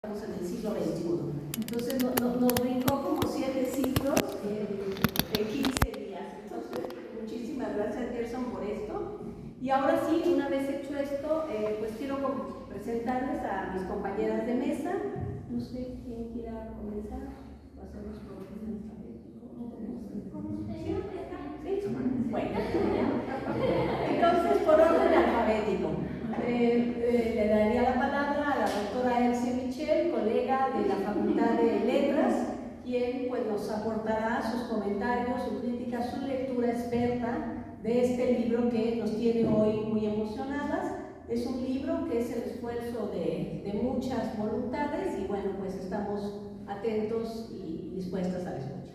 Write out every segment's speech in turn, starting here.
en el siglo XXI. Entonces nos brincó como 7 siglos en 15 días. Entonces, muchísimas gracias, Gerson, por esto. Y ahora sí, una vez hecho esto, pues quiero presentarles a mis compañeras de mesa. No sé quién quiera comenzar. Pasamos por orden alfabético. ¿Sí? Bueno. Entonces, por orden alfabético. Le daría la palabra a la doctora Elsie Michel, colega de la Facultad de Letras, quien pues, nos aportará sus comentarios, su crítica, su lectura experta de este libro que nos tiene hoy muy emocionadas. Es un libro que es el esfuerzo de muchas voluntades y bueno, pues estamos atentos y dispuestas a la escucha.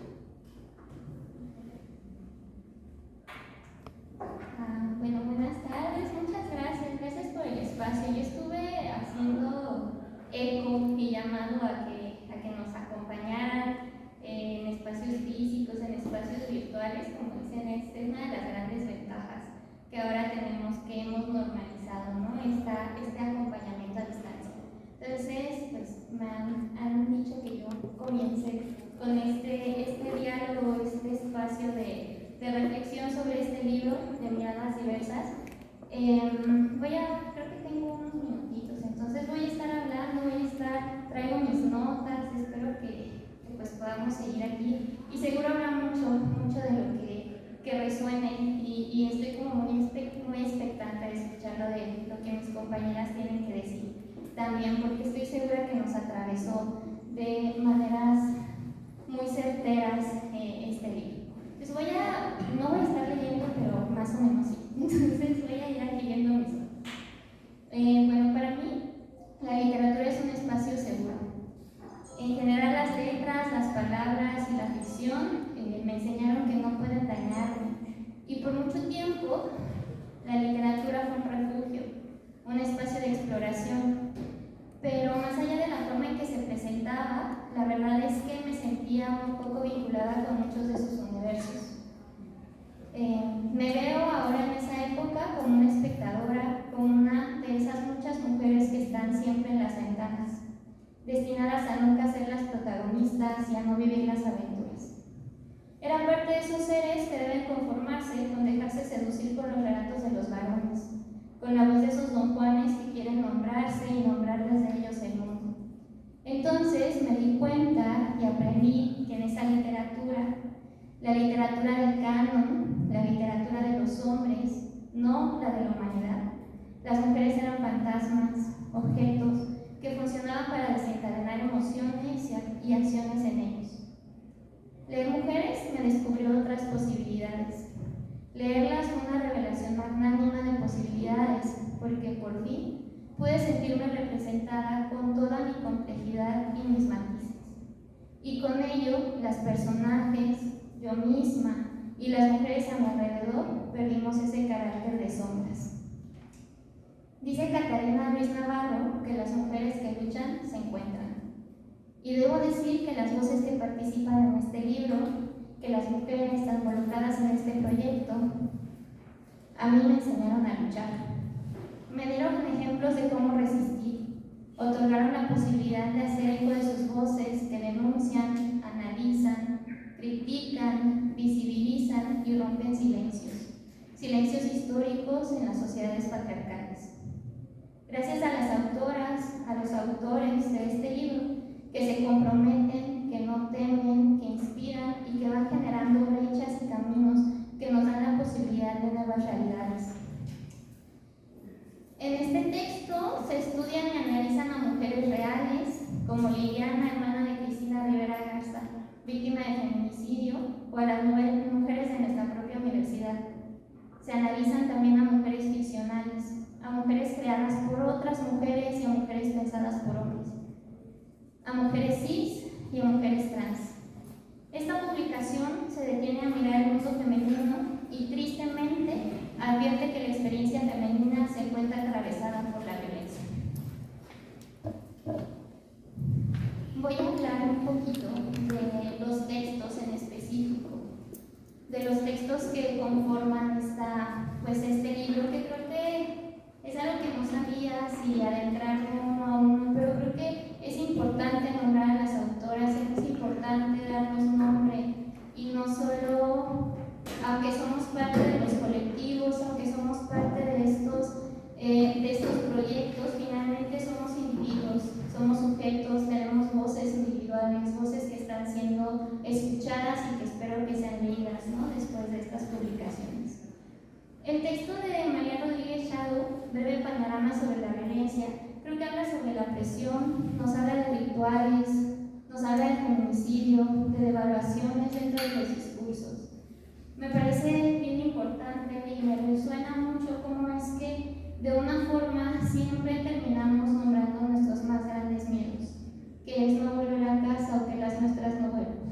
Bueno, buenas tardes, muchas gracias por el espacio. Yo estuve haciendo eco y llamando a que nos acompañaran en espacios físicos, en espacios virtuales, como dicen, es una de las grandes ventajas que ahora tenemos, que hemos normalizado, ¿no? Este acompañamiento a distancia. Entonces, pues me han dicho que yo comience con este diálogo, este espacio de reflexión sobre este libro de miradas diversas. Creo que tengo unos minutitos, entonces voy a estar hablando, traigo mis notas, espero que pues podamos seguir aquí y seguro habrá mucho de lo que resuene y estoy como muy expectante de escuchar lo que mis compañeras tienen que decir también, porque estoy segura que nos atravesó de maneras muy certeras este libro. Pues no voy a estar leyendo, pero más o menos sí. Entonces voy a ir aquí viendo mis notas. Bueno, para mí, la literatura es un espacio seguro. En general, las letras, las palabras y la ficción me enseñaron que no pueden dañarme. Y por mucho tiempo, la literatura fue un refugio, un espacio de exploración. Pero más allá de la forma en que se presentaba, la verdad es que me sentía un poco vinculada con muchos de sus universos. Me veo ahora en esa época como una espectadora, como una de esas muchas mujeres que están siempre en las ventanas, destinadas a nunca ser las protagonistas y a no vivir las aventuras. Era parte de esos seres que deben conformarse con dejarse seducir por los relatos de los varones, con la voz de esos don Juanes que quieren nombrarse y nombrar desde ellos el mundo. Entonces me di cuenta y aprendí que en esa literatura, la literatura del canon, la literatura de los hombres, no la de la humanidad, las mujeres eran fantasmas, objetos que funcionaban para desencadenar emociones y acciones en ellos. Leer mujeres me descubrió otras posibilidades. Leerlas fue una revelación magnánima de posibilidades, porque por fin pude sentirme representada con toda mi complejidad y mis matices. Y con ello, las personajes, yo misma y las mujeres a mi alrededor perdimos ese carácter de sombras. Dice Catarina Ruiz Navarro que las mujeres que luchan se encuentran. Y debo decir que las voces que participan en este libro, que las mujeres involucradas en este proyecto, a mí me enseñaron a luchar. Me dieron ejemplos de cómo resistir, otorgaron la posibilidad de hacer eco de sus voces que denuncian, analizan, critican, visibilizan y rompen silencios históricos en las sociedades patriarcales. Gracias a las autoras, a los autores de este libro, que se comprometen, que no temen, que inspiran y que van generando brechas y caminos que nos dan la posibilidad de nuevas realidades. En este texto se estudian y analizan a mujeres reales, como Liliana, hermana de Cristina Rivera Garza, víctima de feminicidio, o a las mujeres de nuestra propia universidad. Se analizan también a mujeres ficcionales, a mujeres creadas por otras mujeres y a mujeres pensadas por hombres, a mujeres cis y a mujeres trans. Esta publicación se detiene a mirar el mundo femenino y tristemente advierte que la experiencia femenina se encuentra atravesada por la violencia. Voy a hablar un poquito de los textos en específico, de los textos que conforman este libro, que creo que es algo que no sabía si adentrarme uno a uno, pero creo que es importante estas publicaciones. El texto de María Rodríguez Shadow, Breve panorama sobre la violencia, creo que habla sobre la presión, nos habla de rituales, nos habla del feminicidio, de devaluaciones dentro de los discursos. Me parece bien importante y me resuena mucho cómo es que de una forma siempre terminamos nombrando nuestros más grandes miedos, que es no volver a casa o que las nuestras no vuelvan.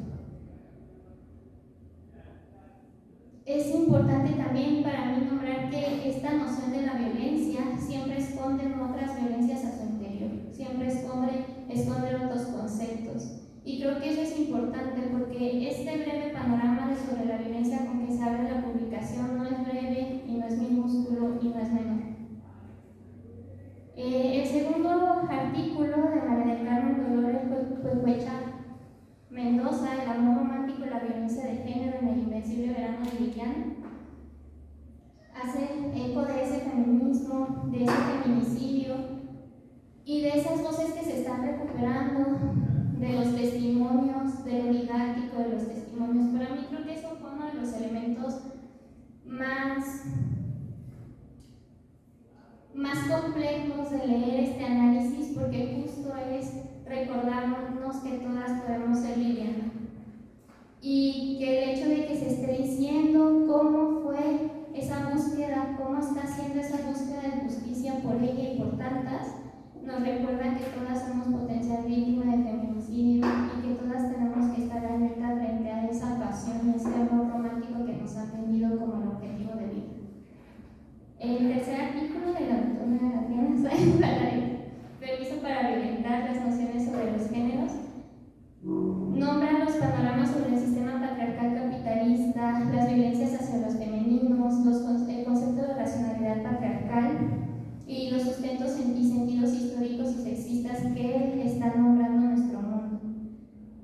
Es importante también para mí nombrar que esta noción de la violencia siempre esconde otras violencias a su interior, siempre esconde otros conceptos. Y creo que eso es importante porque este breve panorama sobre la violencia con que se abre la publicación no es breve y no es minúsculo y no es menor. El segundo artículo de María del Carmen Dolores Huehuecha Mendoza, El amor romántico y la violencia de género en el invencible verano de Liliana, hace eco de ese feminismo, de ese feminicidio y de esas voces que se están recuperando, de los testimonios, de lo didáctico de los testimonios. Para mí creo que eso fue uno de los elementos más complejos de leer este análisis, porque justo es recordarnos que todas podemos ser Liliana y que el hecho de que se esté diciendo cómo fue esa búsqueda, cómo está haciendo esa búsqueda de justicia por ella y por tantas, nos recuerda que todas somos potencial víctima de feminicidio y que todas tenemos que estar alerta frente a esa pasión y ese amor romántico que nos han vendido como el objetivo de vida. El tercer artículo de la doctora Adriana Sáenz, Permiso para violentar las nociones sobre los géneros, nombra los panoramas sobre el sistema patriarcal capitalista, las violencias hacia los femeninos, el concepto de racionalidad patriarcal y los sustentos y sentidos históricos y sexistas que están nombrando nuestro mundo.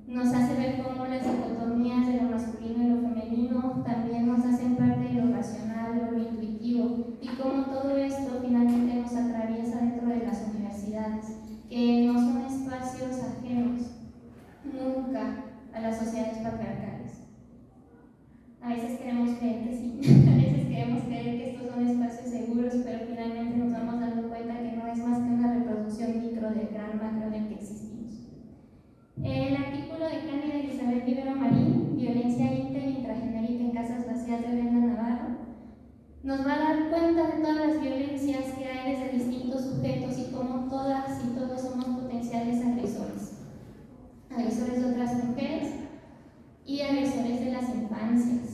Nos hace ver cómo las dicotomías de lo masculino y lo femenino también nos hacen parte de lo racional o lo intuitivo y cómo todo esto finalmente nos atraviesa dentro de las universidades, que no son espacios ajenos nunca a las sociedades patriarcales. A veces queremos creer que sí, a veces queremos creer que estos son espacios seguros, pero finalmente nos vamos dando cuenta que no es más que una reproducción micro del gran macro en el que existimos. El artículo de Cándida Elizabeth Rivera Marín, Violencia íntegra y intragenérica en casas vacías de Brenda Navarro, nos va a dar cuenta de todas las violencias que hay desde distintos sujetos y cómo todas y todos somos potenciales agresores de otras mujeres y agresores de las infancias.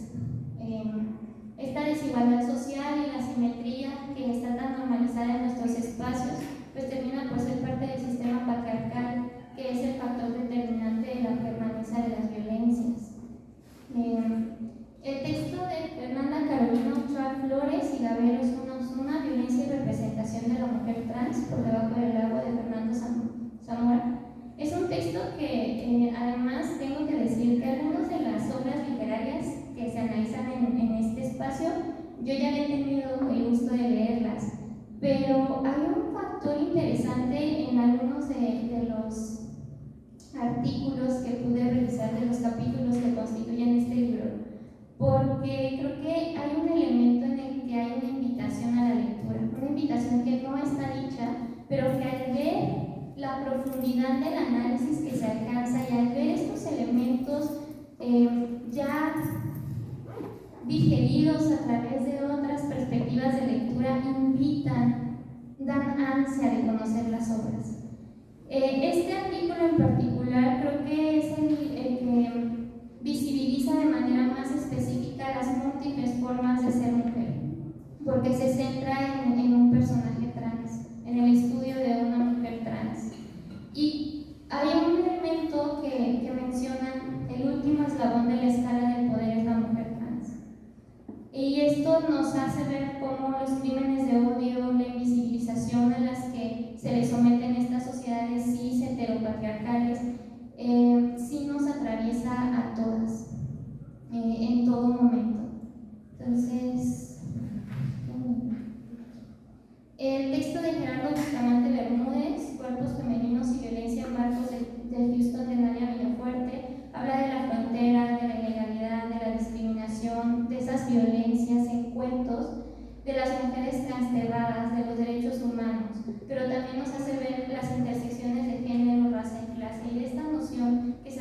Esta desigualdad social y la asimetría que está tan normalizada en nuestros espacios, pues termina por ser parte del sistema patriarcal, que es el factor determinante de la permanencia de las violencias. El texto de Fernanda Carolina Ochoa Flores y Gabero Osuna, Violencia y representación de la mujer trans, por debajo del agua, de Fernando Zamora, es un texto que además tengo que decir que algunas de las obras literarias que se analizan en este espacio, yo ya he tenido el gusto de leerlas, pero hay un factor interesante en algunos de los artículos que pude revisar, de los capítulos que constituyen este libro, porque creo que hay un elemento en el que hay una invitación a la lectura, una invitación que no está dicha, pero que al ver la profundidad del análisis que se alcanza y al ver estos elementos ya digeridos a través de otras perspectivas de lectura, dan ansia de conocer las obras. Este artículo en particular creo que es el que visibiliza de manera más específica las múltiples formas de ser mujer, porque se centra en un personaje trans, en el estudio de una mujer trans. Y hay un elemento que mencionan, el último eslabón de la escala del poder es la mujer trans. Y esto nos hace ver cómo los crímenes de odio, la invisibilización a las que se les someten estas sociedades cis heteropatriarcales,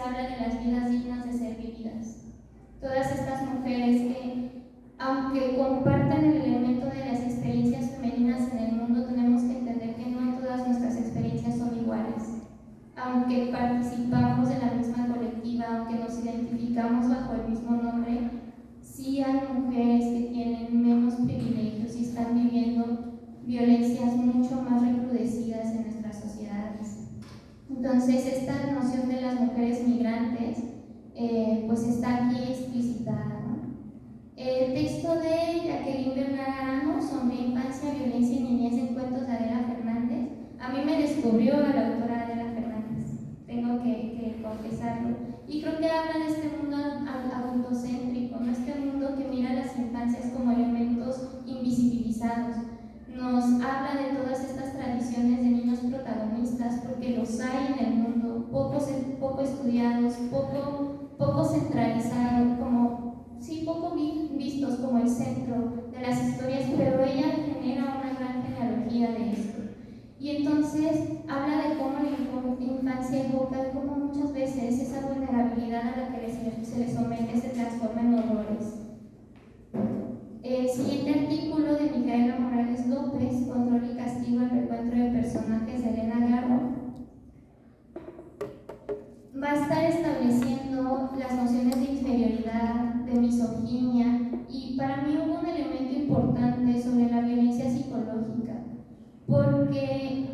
habla de las vidas dignas de ser vividas. Todas estas mujeres que, aunque compartan el elemento de las experiencias femeninas en el mundo, tenemos que entender que no todas nuestras experiencias son iguales. Aunque participamos de la misma colectiva, aunque nos identificamos bajo el mismo nombre, sí hay mujeres que tienen menos privilegios y están viviendo violencias mucho más recrudecidas en nuestras sociedades. Entonces, esta noción de las mujeres migrantes pues está aquí explicitada, ¿no? El texto de Jacqueline Bernard Sombría Infancia, Violencia y Niñez en Cuentos de Adela Fernández, a mí me descubrió a la autora Adela Fernández, tengo que confesarlo, y creo que habla de este mundo adultocéntrico, ¿no? Este mundo que mira a las infancias como elementos invisibilizados. Nos habla de todas estas tradiciones de niños protagonistas, porque los hay en el mundo, poco estudiados, poco centralizados, poco vistos como el centro de las historias, pero ella genera una gran genealogía de esto. Y entonces habla de cómo la infancia evoca, cómo muchas veces esa vulnerabilidad a la que se le somete se transforma en horrores. El siguiente artículo de Micaela Morales López, Control y Castigo, el recuento de personajes de Elena Garro, va a estar estableciendo las nociones de inferioridad, de misoginia, y para mí hubo un elemento importante sobre la violencia psicológica, porque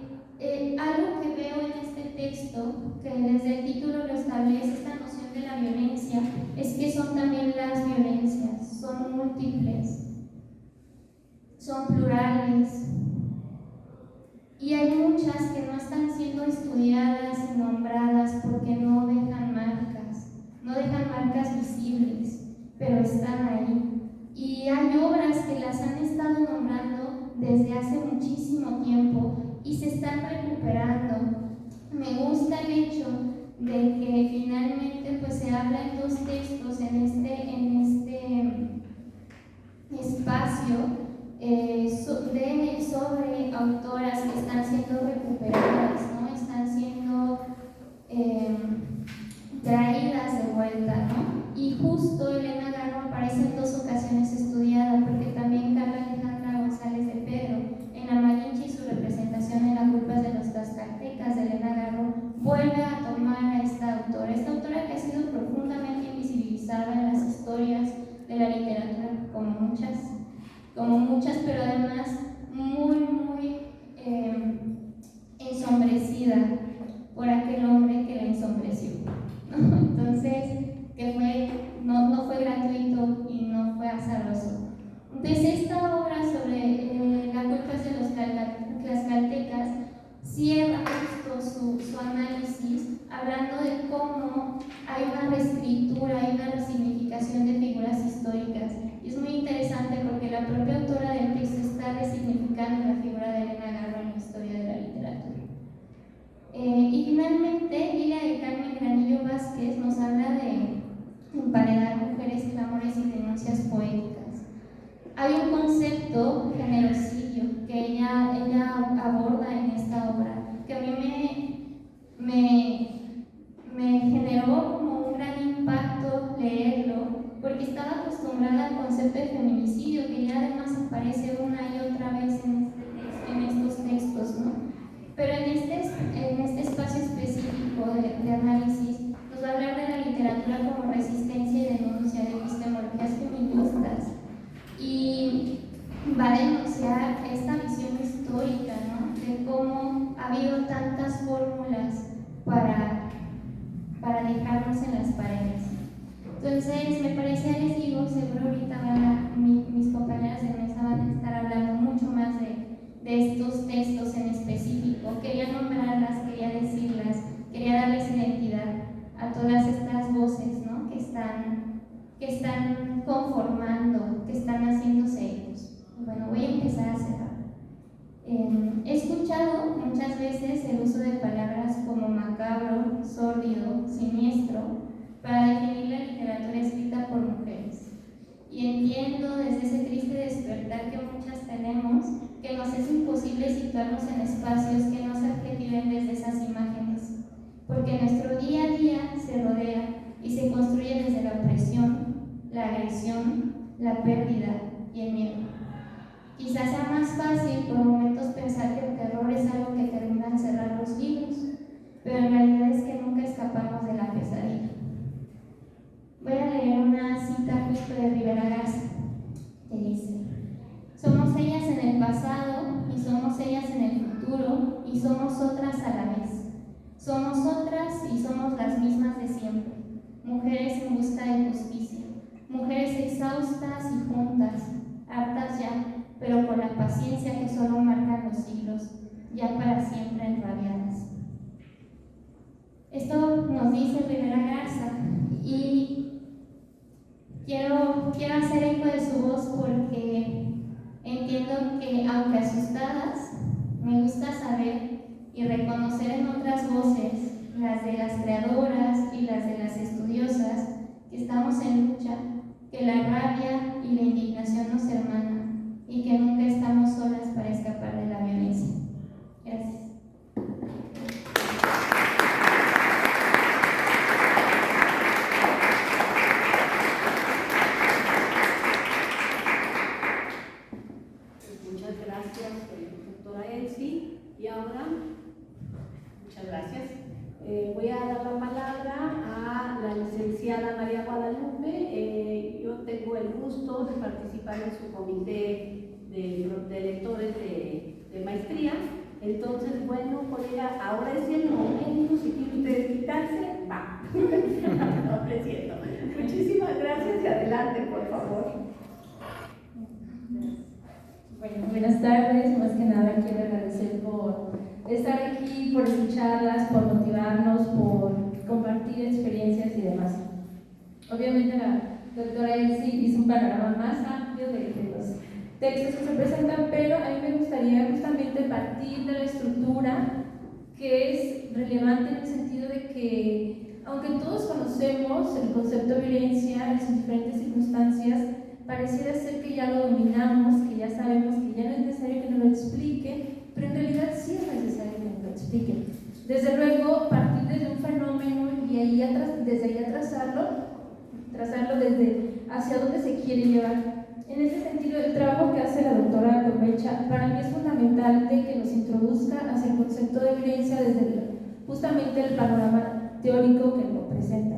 algo que veo en este texto, que desde el título lo establece, esta noción de la violencia, es que son también las violencias, son múltiples, son plurales, y hay muchas que no están siendo estudiadas y nombradas porque no dejan marcas visibles, pero están ahí. Y hay obras que las han estado nombrando desde hace muchísimo tiempo y se están recuperando. Me gusta el hecho de que finalmente pues, se habla en dos textos en este espacio sobre autoras que están siendo recuperadas, ¿no? Están siendo traídas de vuelta, ¿no? Y justo Elena Garro aparece en dos ocasiones estudiada, porque también Carla Alejandra González de Pedro, en La Malinche y su representación en Las culpas de los tlaxcaltecas de Elena Garro, vuelve a tomar a esta autora que ha sido profundamente invisibilizada en las historias de la literatura, como muchas, pero además muy ensombrecida por aquel hombre que la ensombreció, ¿no? Entonces, no fue gratuito y no fue azaroso. Entonces, esta obra sobre las culpas de los tlaxcaltecas cierra justo su análisis hablando de cómo hay una reescritura, hay una resignificación de figuras históricas. Y es muy interesante porque la propia autora del texto está resignificando la figura de Elena Garro en la historia de la literatura. Y finalmente, Lilia del Carmen Granillo Vázquez nos habla de emparedar mujeres, clamores y denuncias poéticas. Hay un concepto, generocidio, que ella aborda en esta obra, que a mí me generó como un gran impacto leerlo, porque estaba acostumbrada al concepto de feminicidio, que ya además aparece una y otra vez en estos textos, ¿no? Pero en este espacio específico de análisis nos va a hablar de la literatura como resistencia y denuncia, de epistemologías feministas, y va a denunciar esta visión histórica, ¿no? De cómo ha habido tantas fórmulas para dejarnos en las paredes. Entonces, me parece, les digo, seguro ahorita mis compañeras de mesa van a estar hablando mucho más de estos textos en específico. Quería nombrarlas, quería decirlas, quería darles identidad a todas estas voces, ¿no? que están conformando, que están haciéndose ellos. Y bueno, voy a empezar a cerrar. He escuchado muchas veces el uso de palabras como macabro, sórdido, siniestro para definir la literatura escrita por mujeres. Y entiendo desde ese triste despertar que muchas tenemos que nos es imposible situarnos en espacios que no se adjetiven desde esas imágenes, porque nuestro día a día se rodea lesión, la pérdida y el miedo. Quizás sea más fácil por momentos pensar que el terror es algo que termina al cerrar los libros, pero en realidad es que nunca escapamos de la pesadilla. Voy a leer una cita justo de Rivera Garza, que dice: somos ellas en el pasado y somos ellas en el futuro y somos otras a la vez. Somos otras y somos las mismas de siempre, mujeres en busca de justicia, mujeres exhaustas y juntas, hartas ya, pero con la paciencia que solo marcan los siglos, ya para siempre enrabiadas. Esto nos dice Rivera Garza y quiero hacer eco de su voz porque entiendo que, aunque asustadas, me gusta saber y reconocer en otras voces, las de las creadoras y las de las estudiosas, que estamos en lucha, que la rabia y la indignación nos hermanan y que nunca estamos solas para escapar de la violencia. Gracias. Muchas gracias, doctora Elsie. Y ahora, muchas gracias. Voy a dar la palabra a la licenciada María Guadalupe. Yo tengo el gusto de participar en su comité de lectores de maestría. Entonces, bueno, colega, ahora es el momento. Si quiere usted quitarse, va. No, es cierto. Muchísimas gracias y adelante, por favor. Bueno, buenas tardes. Más que nada quiero agradecer por estar aquí, por escucharlas, por motivarnos, por compartir experiencias y demás. Obviamente la doctora Elsie hizo un panorama más amplio de los textos que se presentan, pero a mí me gustaría justamente partir de la estructura, que es relevante en el sentido de que, aunque todos conocemos el concepto de violencia en sus diferentes circunstancias, pareciera ser que ya lo dominamos, que ya sabemos que ya no es necesario que nos lo expliquen, pero en realidad sí es necesario que nos lo expliquen. Desde luego, partir desde un fenómeno y desde ahí trazarlo desde hacia dónde se quiere llevar. En ese sentido, el trabajo que hace la doctora Correcha para mí es fundamental de que nos introduzca hacia el concepto de violencia desde justamente el panorama teórico que lo presenta,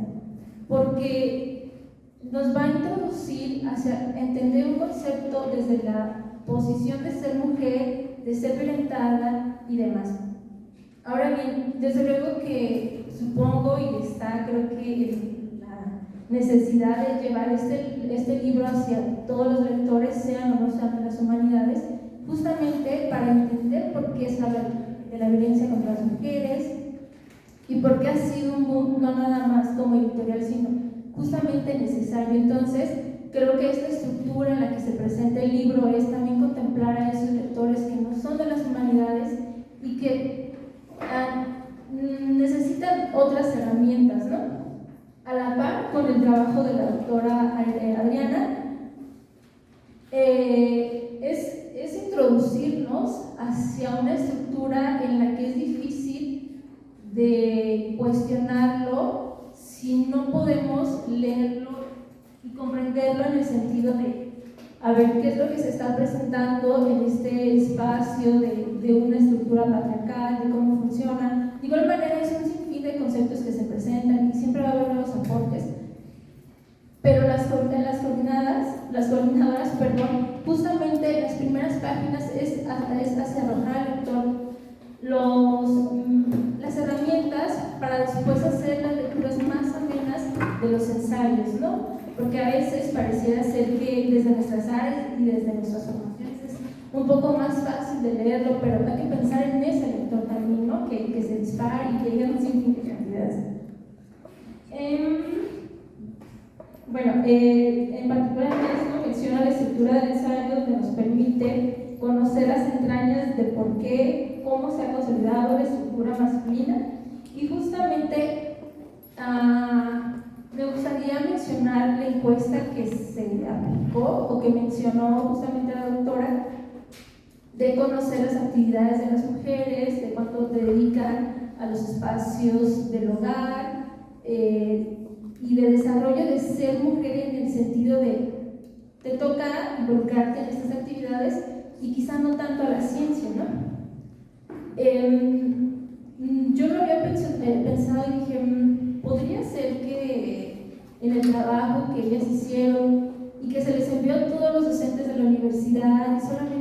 porque nos va a introducir hacia entender un concepto desde la posición de ser mujer, de ser violentada y demás. Ahora bien, desde luego que supongo y está, creo que la necesidad de llevar este libro hacia todos los lectores, sean o no sean de las humanidades, justamente para entender por qué es hablar de la violencia contra las mujeres y por qué ha sido un boom no nada más como editorial, sino justamente necesario. Entonces, creo que esta estructura en la que se presenta el libro es también contemplar a esos lectores que no son de las humanidades y que necesitan otras herramientas, ¿no? A la par con el trabajo de la doctora Adriana, es introducirnos hacia una estructura en la que es difícil de cuestionarlo si no podemos leerlo y comprenderlo en el sentido de a ver qué es lo que se está presentando en este espacio de una estructura patriarcal, de cómo funciona. De igual manera, es un sinfín de conceptos que se presentan y siempre va a haber nuevos aportes. Pero las coordinadoras, justamente las primeras páginas es hacia arrojar al lector las herramientas para después hacer las lecturas más amenas de los ensayos, ¿no? Porque a veces pareciera ser que desde nuestras áreas y desde nuestras formaciones es un poco más fácil de leerlo, pero hay que pensar en ese lector también, ¿no? Que se dispara y que llega a un sinfín de cantidades. Bueno, en particular esto menciona la estructura del ensayo, donde nos permite conocer las entrañas de por qué, cómo se ha consolidado la estructura masculina, y justamente me gustaría mencionar la encuesta que se aplicó o que mencionó justamente la doctora, de conocer las actividades de las mujeres, de cuánto dedican a los espacios del hogar, y de desarrollo de ser mujer en el sentido de te toca involucrarte en estas actividades y quizá no tanto a la ciencia, ¿no? Yo lo había pensado y dije, podría ser que en el trabajo que ellas hicieron y que se les envió a todos los docentes de la universidad y solamente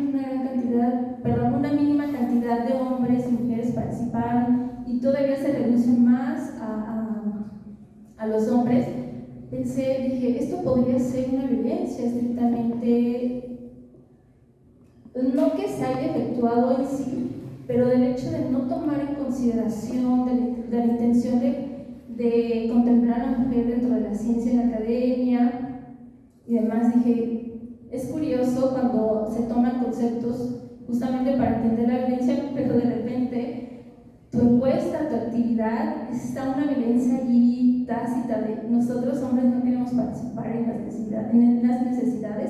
una mínima cantidad de hombres y mujeres participaron y todavía se reduce más a los hombres, dije, esto podría ser una violencia estrictamente, no que se haya efectuado en sí, pero del hecho de no tomar en consideración de la intención de contemplar a la mujer dentro de la ciencia en la academia y demás. Dije, es curioso cuando se toman conceptos justamente para entender la violencia, pero de repente tu encuesta, tu actividad, está una violencia allí tácita de nosotros hombres no queremos participar en las necesidades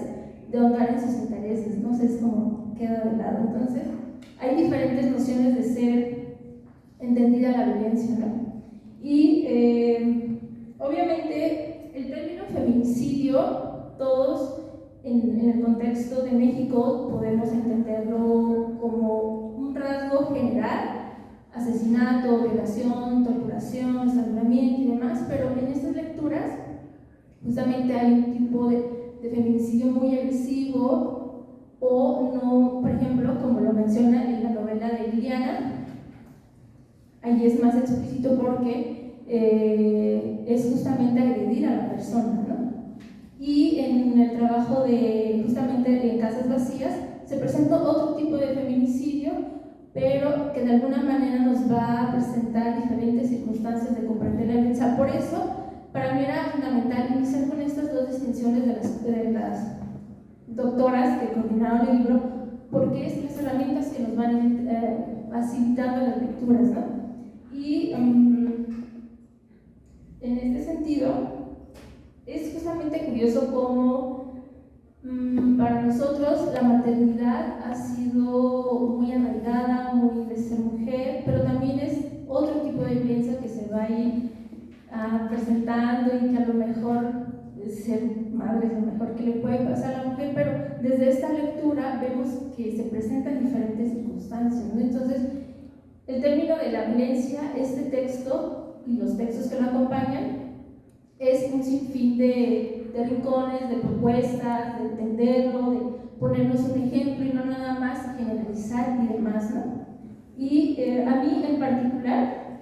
de ahondar en sus intereses, no sé, es como queda de lado. Entonces hay diferentes nociones de ser entendida la violencia, ¿no? Y obviamente el término feminicidio, todos en el contexto de México podemos entenderlo como un rasgo general: asesinato, violación, torturación, estrangulamiento y demás, pero en estas lecturas justamente hay un tipo de feminicidio muy agresivo o no, por ejemplo, como lo menciona en la novela de Liliana, allí es más explícito porque es justamente agredir a la persona, ¿no? Y en el trabajo de justamente en Casas Vacías se presenta otro tipo de feminicidio, pero que de alguna manera nos va a presentar diferentes circunstancias de comprender la violencia. Por eso, para mí era fundamental iniciar con estas dos distinciones de las doctoras que coordinaron el libro, porque es las herramientas que nos van a ir facilitando las lecturas, ¿no? Y en este sentido, es justamente curioso cómo para nosotros la maternidad ha sido muy arraigada, muy de ser mujer, pero también es otro tipo de violencia que se va a ir presentando y que a lo mejor ser madre es lo mejor que le puede pasar a la mujer, pero desde esta lectura vemos que se presentan diferentes circunstancias, ¿no? Entonces, el término de la violencia, este texto y los textos que lo acompañan, es un sinfín de rincones, de propuestas, de entenderlo, de ponernos un ejemplo y no nada más generalizar y demás, ¿no? Y a mí en particular,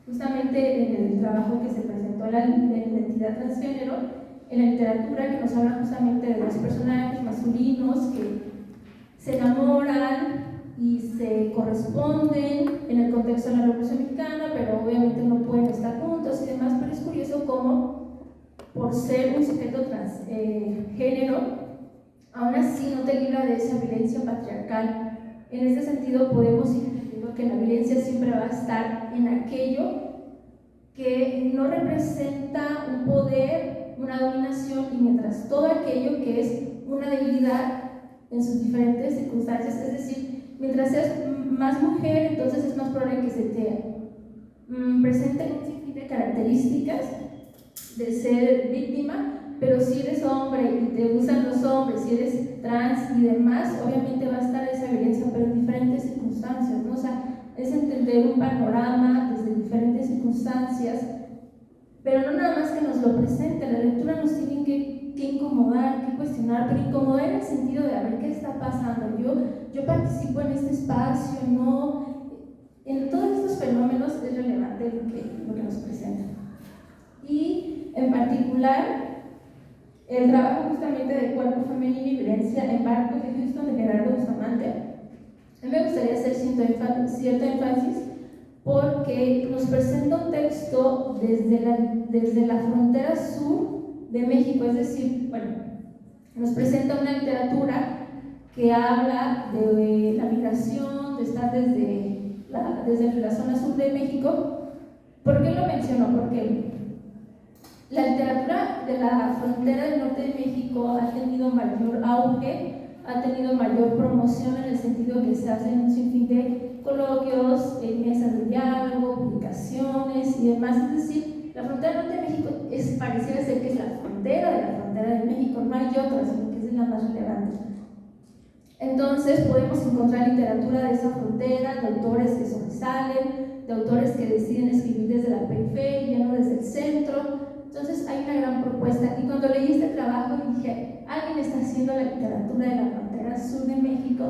justamente en el trabajo que se presentó la identidad transgénero, en la literatura que nos habla justamente de dos personajes masculinos que se enamoran y se corresponden en el contexto de la Revolución Mexicana, pero obviamente no pueden estar juntos y demás, pero es curioso cómo, por ser un sujeto transgénero, aún así no te libra de esa violencia patriarcal. En este sentido podemos ir entendiendo que la violencia siempre va a estar en aquello que no representa un poder, una dominación, y mientras todo aquello que es una debilidad en sus diferentes circunstancias, es decir, mientras seas más mujer, entonces es más probable que se te presente un sinfín de características de ser víctima, pero si eres hombre y te gustan los hombres, si eres trans y demás, obviamente va a estar esa violencia, pero en diferentes circunstancias, ¿no? O sea, es entender un panorama desde diferentes circunstancias, pero no nada más que nos lo presente, la lectura nos tiene que incomodar, que cuestionar, pero incomodar en el sentido de a ver qué está pasando, yo participo en este espacio, no, en todos estos fenómenos es relevante lo que nos presenta. Y en particular, el trabajo justamente de cuerpo femenino y violencia en barcos de Houston de Gerardo Bustamante, a mí me gustaría hacer cierto énfasis porque nos presenta un texto desde la frontera sur de México, es decir, bueno, nos presenta una literatura que habla de la migración, de estar desde la zona sur de México. ¿Por qué lo menciono? Porque la literatura de la frontera del norte de México ha tenido mayor auge, ha tenido mayor promoción en el sentido que se hacen un sinfín de coloquios, mesas de diálogo, publicaciones y demás. Es decir, la frontera norte de México es parte Entonces podemos encontrar literatura de esa frontera, de autores que sobresalen, de autores que deciden escribir desde la periferia, no desde el centro. Entonces hay una gran propuesta, y cuando leí este trabajo dije, alguien está haciendo la literatura de la frontera sur de México,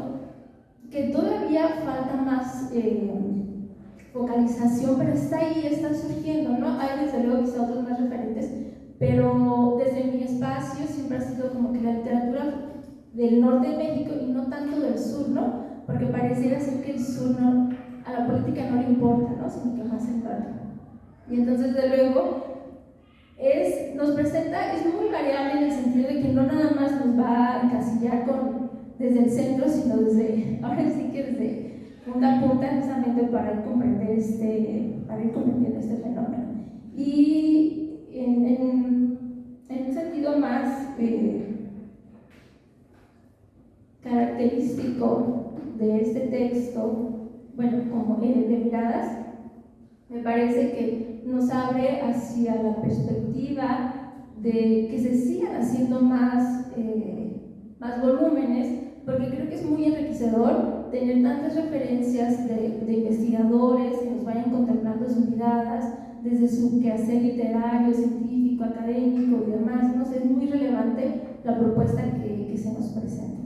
que todavía falta más focalización, pero está ahí, está surgiendo, ¿no? Hay desde luego quizá otros más referentes, pero desde mi espacio siempre ha sido como que la literatura del norte de México y no tanto del sur, ¿no? Porque pareciera ser que el sur no, a la política no le importa, ¿no? Sino que más el norte. Y entonces, de luego, nos presenta, es muy variable en el sentido de que no nada más nos va a encasillar desde el centro, sino ahora sí que desde punta a punta, precisamente para ir comprendiendo este fenómeno. Y en un sentido más característico de este texto, bueno, como de miradas, me parece que nos abre hacia la perspectiva de que se sigan haciendo más volúmenes, porque creo que es muy enriquecedor tener tantas referencias de investigadores que nos vayan contemplando sus miradas desde su quehacer literario, científico, académico y demás. No sé, es muy relevante la propuesta que se nos presenta.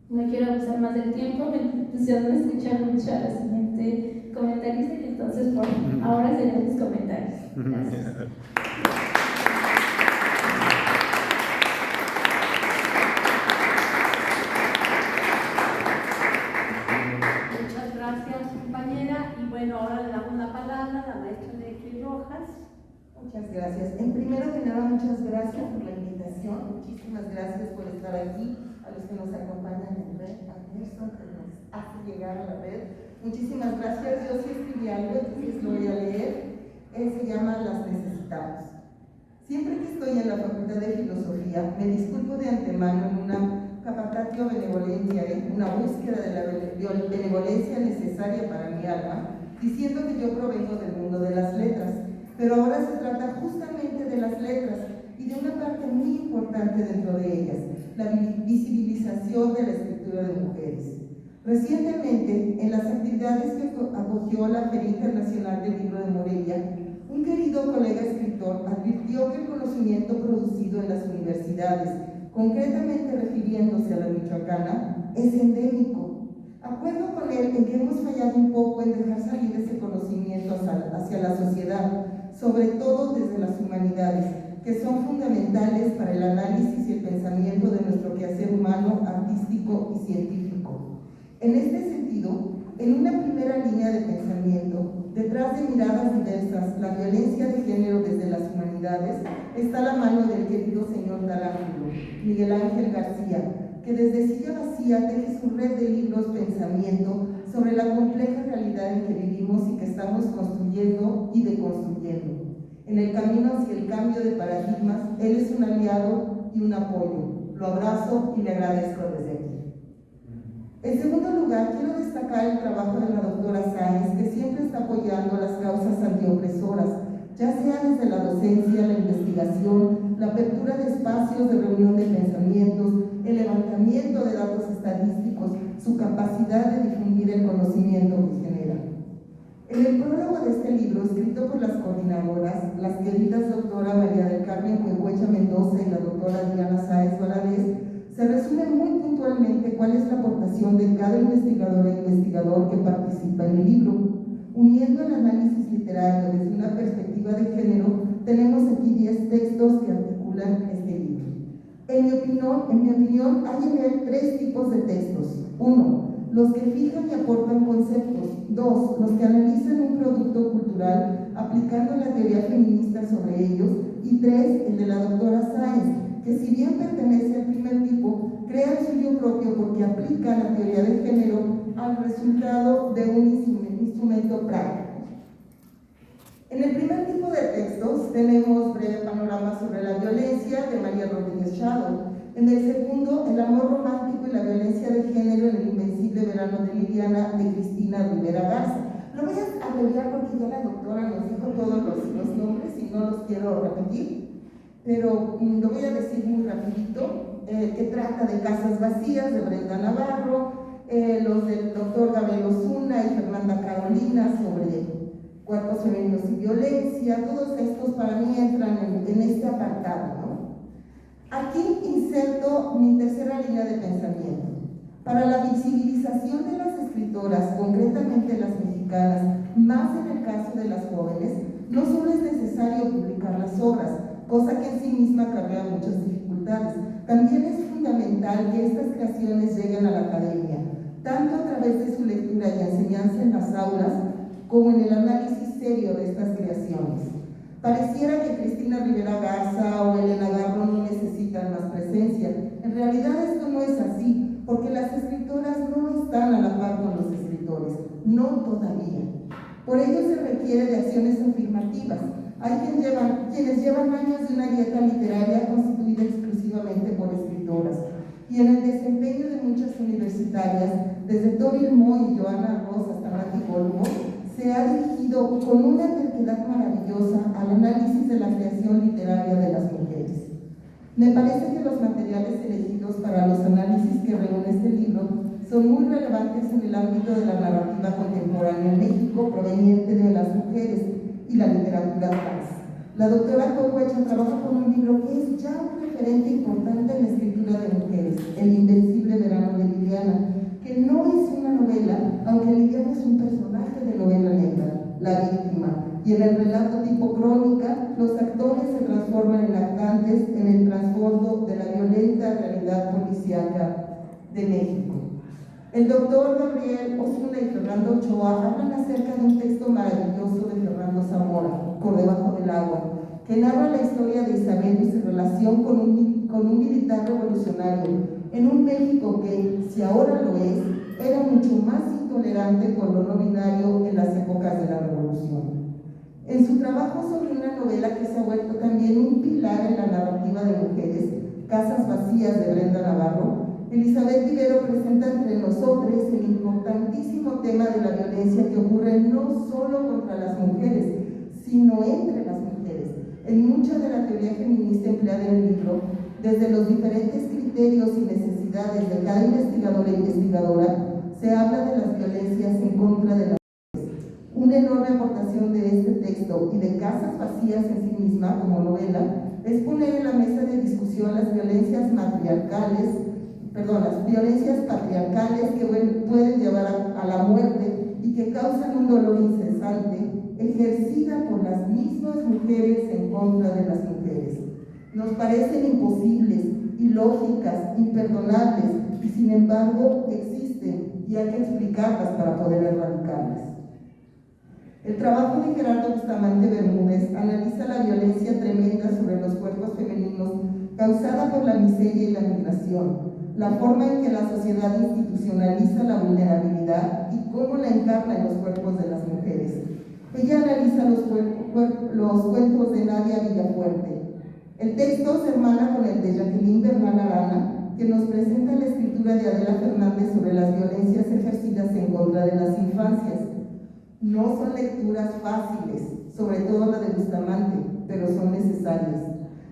No quiero abusar más del tiempo, me entusiasma escuchar mucho a la siguiente comentarista, y entonces por ahora serán mis comentarios. Gracias. Muchas gracias, compañera. Y bueno, ahora le damos la palabra a la maestra Leslie Rojas. Muchas gracias. En primero que nada, muchas gracias por la invitación. Muchísimas gracias por estar aquí. A los que nos acompañan en red, a Gerson, que nos hace llegar a la red. Muchísimas gracias. Yo sí escribí algo, entonces lo voy a leer. Se llama Las necesitamos. Siempre que estoy en la Facultad de Filosofía, me disculpo de antemano en una captatio benevolentiae, una búsqueda de la benevolencia necesaria para mi alma, diciendo que yo provengo del mundo de las letras. Pero ahora se trata justamente de las letras y de una parte muy importante dentro de ellas, la visibilización de la escritura de mujeres. Recientemente, en las actividades que acogió la Feria Internacional del Libro de Morelia, un querido colega escritor advirtió que el conocimiento producido en las universidades, concretamente refiriéndose a la michoacana, es endémico. Acuerdo con él en que hemos fallado un poco en dejar salir ese conocimiento hacia la sociedad, sobre todo desde las humanidades, que son fundamentales para el análisis y el pensamiento de nuestro quehacer humano, artístico y científico. En este sentido, en una primera línea de pensamiento, detrás de miradas diversas, la violencia de género desde las humanidades, está la mano del querido señor Tarántula, Miguel Ángel García, que desde Silla Vacía teje su red de libros pensamiento sobre la compleja realidad en que vivimos y que estamos construyendo y deconstruyendo. En el camino hacia el cambio de paradigmas, él es un aliado y un apoyo. Lo abrazo y le agradezco desde aquí. En segundo lugar, quiero destacar el trabajo de la doctora Sáenz, que siempre está apoyando las causas antiopresoras, ya sea desde la docencia, la investigación, la apertura de espacios de reunión de pensamientos, el levantamiento de datos estadísticos, su capacidad de difundir el conocimiento que genera. En el prólogo de este libro, escrito por las coordinadoras, las queridas doctora María del Carmen Huehuecha Mendoza y la doctora Diana Sáenz Valadez, se resume muy puntualmente cuál es la aportación de cada investigadora e investigador que participa en el libro. Uniendo el análisis literario desde una perspectiva de género, tenemos aquí 10 textos que articulan este libro. En mi opinión, hay en él 3 tipos de textos. 1. Los que fijan y aportan conceptos. 2. Los que analizan un producto cultural aplicando la teoría feminista sobre ellos. Y 3. El de la doctora Sáenz, que si bien pertenece al primer tipo, crea el suyo propio porque aplica la teoría del género al resultado de un instrumento práctico. En el primer tipo de textos tenemos Breve panorama sobre la violencia de María Rodríguez Shadow. En el segundo, El amor romántico y la violencia de género en el invencible verano de Liliana de Cristina Rivera Garza. Lo voy a abreviar porque ya la doctora nos dijo todos los nombres y no los quiero repetir, pero lo voy a decir muy rapidito, que trata de Casas vacías de Brenda Navarro, los del doctor Gabriel Osuna y Fernanda Carolina sobre cuerpos femeninos y violencia. Todos estos para mí entran en este apartado, ¿no? Aquí inserto mi tercera línea de pensamiento. Para la visibilización de las escritoras, concretamente las mexicanas, más en el caso de las jóvenes, no solo es necesario publicar las obras, cosa que en sí misma acarrea muchas dificultades, también es fundamental que estas creaciones lleguen a la academia, tanto a través de su lectura y enseñanza en las aulas, como en el análisis serio de estas creaciones. Pareciera que Cristina Rivera Garza o Elena Garro no necesitan más presencia. En realidad esto no es así, porque las escritoras no están a la par con los escritores, no todavía. Por ello se requiere de acciones afirmativas. Hay quienes llevan años de una dieta literaria constituida exclusivamente por escritoras. Y en el desempeño de muchas universitarias, desde Tori Moy y Joana Ross hasta Nati Olmo, se ha dirigido con una terquedad maravillosa al análisis de la creación literaria de las mujeres. Me parece que los materiales elegidos para los análisis que reúne este libro son muy relevantes en el ámbito de la narrativa contemporánea en México proveniente de las mujeres y la literatura trans. La doctora Cocoecha trabaja con un libro que es ya un referente importante en la escritura de mujeres, El Invencible Verano de Liliana, que no es una novela, aunque Liliana es un personaje de novela negra, la víctima, y en el relato tipo crónica, los actores se transforman en actantes en el trasfondo de la violenta realidad policíaca de México. El doctor Gabriel Osuna y Fernando Ochoa hablan acerca de un texto maravilloso de Fernando Zamora, Por debajo del agua, que narra la historia de Isabel y su relación con un militar revolucionario en un México que, si ahora lo es, era mucho más intolerante con lo no binario en las épocas de la Revolución. En su trabajo sobre una novela que se ha vuelto también un pilar en la narrativa de mujeres, Casas Vacías de Brenda Navarro, Elizabeth Vivero presenta entre nosotros el importantísimo tema de la violencia que ocurre no solo contra las mujeres, sino entre las mujeres. En mucha de la teoría feminista empleada en el libro, desde los diferentes criterios y necesidades de cada investigador e investigadora, se habla de las violencias en contra de las mujeres. Una enorme aportación de este texto y de Casas Vacías en sí misma como novela es poner en la mesa de discusión las violencias patriarcales que pueden llevar a la muerte y que causan un dolor incesante, ejercida por las mismas mujeres en contra de las mujeres. Nos parecen imposibles, ilógicas, imperdonables, y sin embargo existen y hay que explicarlas para poder erradicarlas. El trabajo de Gerardo Bustamante Bermúdez analiza la violencia tremenda sobre los cuerpos femeninos causada por la miseria y la migración, la forma en que la sociedad institucionaliza la vulnerabilidad y cómo la encarna en los cuerpos de las mujeres. Ella analiza los cuentos de Nadia Villafuerte. El texto se hermana con el de Jacqueline Bernal Arana, que nos presenta la escritura de Adela Fernández sobre las violencias ejercidas en contra de las infancias. No son lecturas fáciles, sobre todo la de Bustamante, pero son necesarias.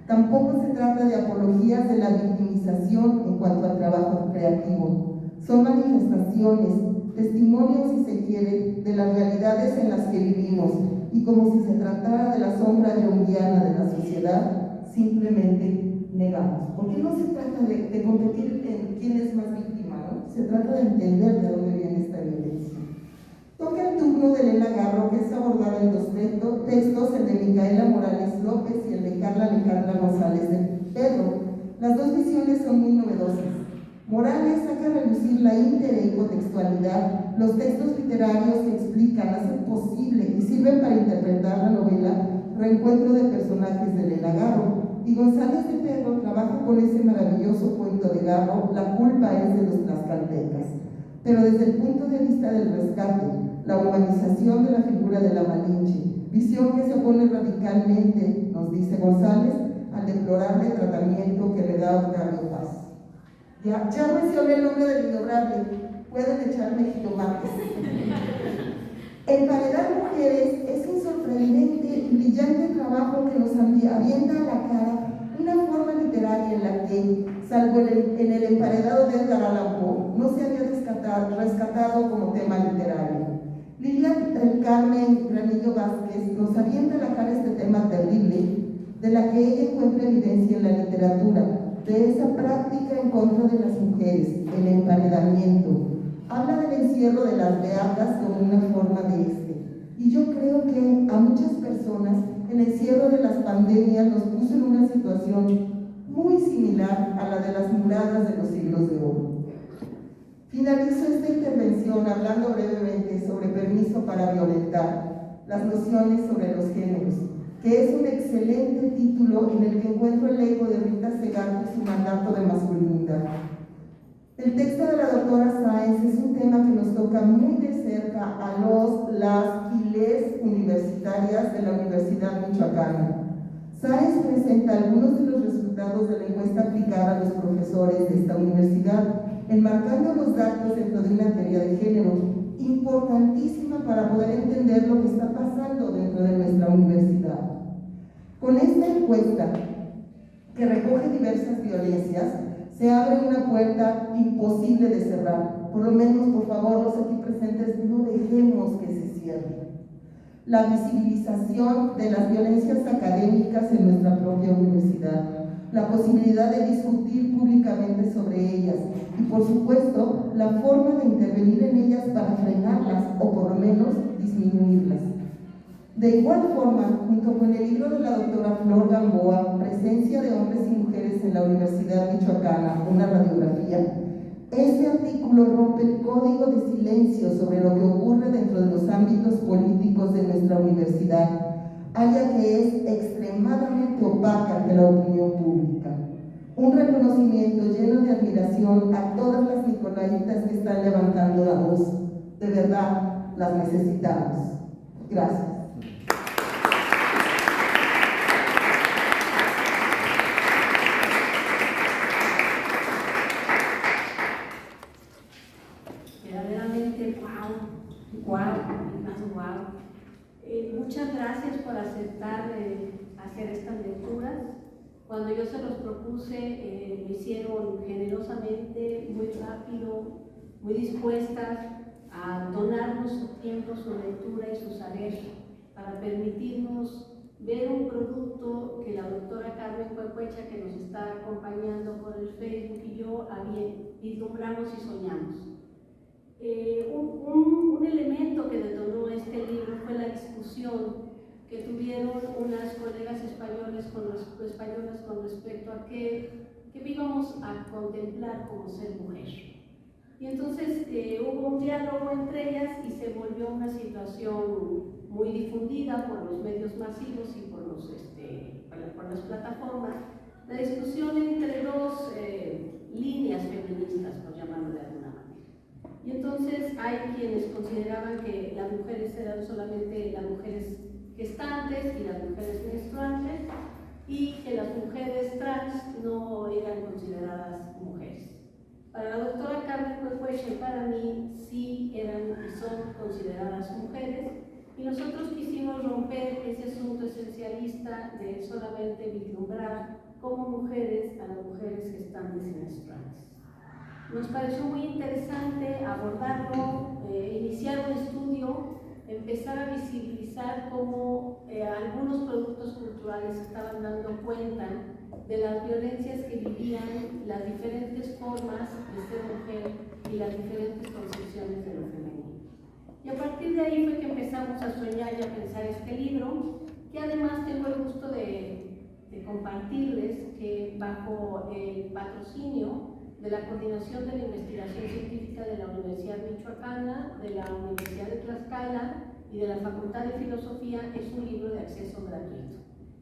Tampoco se trata de apologías de la victimización en cuanto al trabajo creativo. Son manifestaciones, testimonios, si se quiere, de las realidades en las que vivimos, y como si se tratara de la sombra junguiana de la sociedad, simplemente negamos. Porque no se trata de competir en quién es más víctima, ¿no? Se trata de entender de dónde viene esta violencia. Toca el turno de Elena Garro, que es abordada en dos textos, el de Micaela Morales López y el de Carla Alejandra González de Pedro. Las dos visiones son muy novedosas. Morales saca a relucir la intercontextualidad, los textos literarios que explican, hacen posible y sirven para interpretar la novela Reencuentro de personajes de Elena Garro. Y González de Pedro trabaja con ese maravilloso cuento de Garro, La culpa es de los tlaxcaltecas, pero desde el punto de vista del rescate, la humanización de la figura de la Malinche, visión que se opone radicalmente, nos dice González, al deplorable tratamiento que le da Octavio Paz. Ya mencioné el nombre del innombrable, pueden echarme jitomates. Emparedar mujeres es un sorprendente y brillante trabajo que nos avienta a la cara una forma literaria en la que salvo en el emparedado de Edgar Allan Poe, no se había rescatado como tema literario. Lilia del Carmen Granillo Vázquez nos avienta a la cara este tema terrible, de la que ella encuentra evidencia en la literatura, de esa práctica en contra de las mujeres, el emparedamiento. Habla del encierro de las beatas como una forma de este. Y yo creo que a muchas personas el encierro de las pandemias nos puso en una situación muy similar a la de las muradas de los siglos de oro. Finalizo esta intervención hablando brevemente sobre permiso para violentar, las nociones sobre los géneros, que es un excelente título en el que encuentro el eco de Rita Segato y su mandato de masculinidad. El texto de la doctora Sáenz es un tema que nos toca muy de cerca a las y les universitarias de la Universidad Michoacana. Sáenz presenta algunos de los resultados de la encuesta aplicada a los profesores de esta universidad, enmarcando los datos dentro de una teoría de género importantísima para poder entender lo que está pasando dentro de nuestra universidad. Con esta encuesta, que recoge diversas violencias, se abre una puerta imposible de cerrar. Por lo menos, por favor, los aquí presentes, no dejemos que se cierre. La visibilización de las violencias académicas en nuestra propia universidad, la posibilidad de discutir públicamente sobre ellas y, por supuesto, la forma de intervenir en ellas para frenarlas o por lo menos disminuirlas. De igual forma, junto con el libro de la doctora Flor Gamboa, Presencia de hombres y mujeres en la Universidad Michoacana, una radiografía, este artículo rompe el código de silencio sobre lo que ocurre dentro de los ámbitos políticos de nuestra universidad, área que es extremadamente opaca ante la opinión pública. Un reconocimiento lleno de admiración a todas las nicolaitas que están levantando la voz. De verdad, las necesitamos. Gracias. Verdaderamente, wow, muchas gracias por aceptar hacer estas lecturas. Cuando yo se los propuse, lo hicieron generosamente, muy rápido, muy dispuestas a donarnos su tiempo, su lectura y su saber para permitirnos ver un producto que la doctora Carmen Cuecuecha, que nos está acompañando por el Facebook, y yo vislumbramos y soñamos. Un elemento que detonó este libro fue la discusión que tuvieron unas colegas españolas con respecto a qué íbamos a contemplar como ser mujer. Y entonces hubo un diálogo entre ellas y se volvió una situación muy difundida por los medios masivos y por las plataformas, la discusión entre dos líneas feministas, por llamarlo de alguna manera. Y entonces hay quienes consideraban que las mujeres eran solamente las mujeres gestantes y las mujeres menstruantes, y que las mujeres trans no eran consideradas mujeres. Para la doctora Carmen Cuecuecha y para mí sí eran y son consideradas mujeres, y nosotros quisimos romper ese asunto esencialista de solamente vislumbrar como mujeres a las mujeres gestantes y menstruantes. Nos pareció muy interesante abordarlo, iniciar un estudio, empezar a visibilizar cómo algunos productos culturales estaban dando cuenta de las violencias que vivían, las diferentes formas de ser mujer y las diferentes concepciones de lo femenino. Y a partir de ahí fue que empezamos a soñar y a pensar este libro, que además tengo el gusto de compartirles que bajo el patrocinio de la Coordinación de la Investigación Científica de la Universidad Michoacana, de la Universidad de Tlaxcala y de la Facultad de Filosofía, es un libro de acceso gratuito.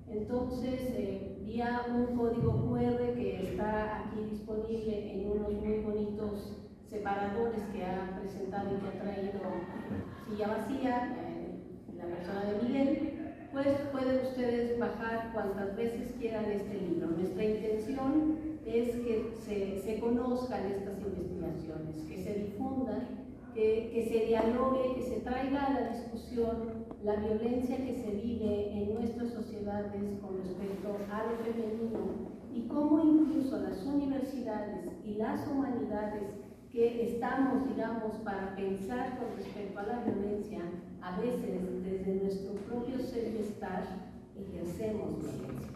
Entonces, vía un código QR que está aquí disponible en unos muy bonitos separadores que ha presentado y que ha traído Silla Vacía, la persona de Miguel, pues pueden ustedes bajar cuantas veces quieran este libro. Nuestra intención es que se conozcan estas investigaciones, que se difundan, que se dialogue, que se traiga a la discusión la violencia que se vive en nuestras sociedades con respecto a lo femenino y cómo incluso las universidades y las humanidades que estamos, digamos, para pensar con respecto a la violencia, a veces desde nuestro propio ser y estar, ejercemos violencia.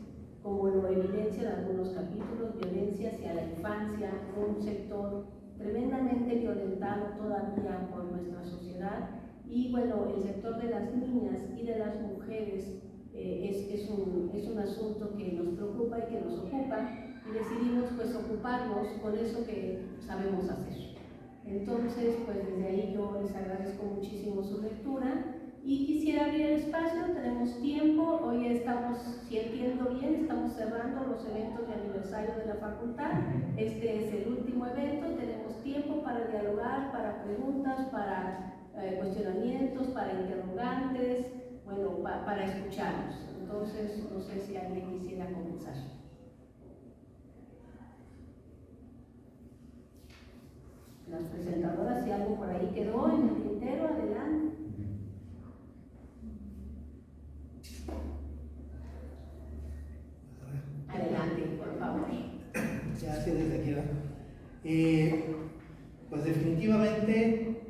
Como lo evidencian algunos capítulos, violencia hacia la infancia, un sector tremendamente violentado todavía por nuestra sociedad, y bueno, el sector de las niñas y de las mujeres es un asunto que nos preocupa y que nos ocupa, y decidimos pues ocuparnos con eso que sabemos hacer. Entonces, pues desde ahí yo les agradezco muchísimo su lectura y quisiera abrir el espacio. Tenemos tiempo, hoy estamos, si entiendo bien, estamos cerrando los eventos de aniversario de la facultad. Este es el último evento, tenemos tiempo para dialogar, para preguntas, para cuestionamientos, para interrogantes, bueno, para escucharnos. Entonces, no sé si alguien quisiera comenzar. Las presentadoras, si algo por ahí quedó en el tintero, adelante. Adelante, por favor. Ya, sí, desde aquí va. Pues definitivamente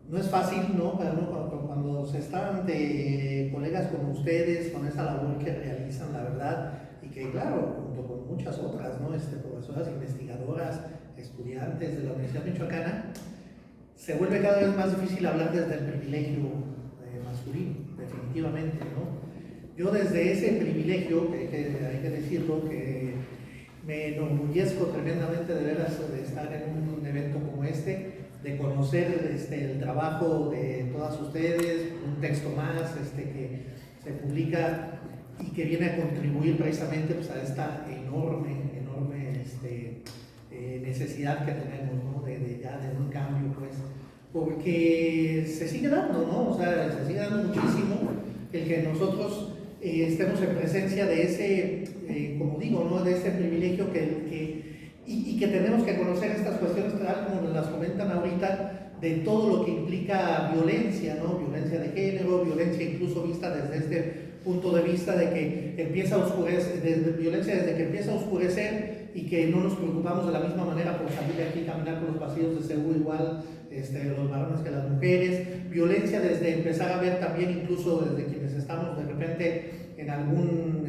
no es fácil, ¿no? Cuando se está ante colegas como ustedes, con esa labor que realizan, la verdad, y que claro, junto con muchas otras, ¿no? Profesoras, investigadoras, estudiantes de la Universidad Michoacana, se vuelve cada vez más difícil hablar desde el privilegio masculino, definitivamente, ¿no? Yo desde ese privilegio, que hay que decirlo, que me enorgullezco tremendamente de veras de estar en un evento como este, de conocer el trabajo de todas ustedes, un texto más que se publica y que viene a contribuir precisamente pues, a esta enorme necesidad que tenemos, ¿no? de un cambio, pues, porque se sigue dando, ¿no? O sea, se sigue dando muchísimo el que nosotros estemos en presencia de ese, como digo, ¿no? De ese privilegio y que tenemos que conocer estas cuestiones, tal como nos las comentan ahorita, de todo lo que implica violencia, ¿no? Violencia de género, violencia incluso vista desde este punto de vista de que empieza a oscurecer, violencia desde que empieza a oscurecer y que no nos preocupamos de la misma manera por salir de aquí y caminar por los pasillos de Seúl igual los varones que las mujeres, violencia desde empezar a ver también incluso desde quienes estamos de repente en algún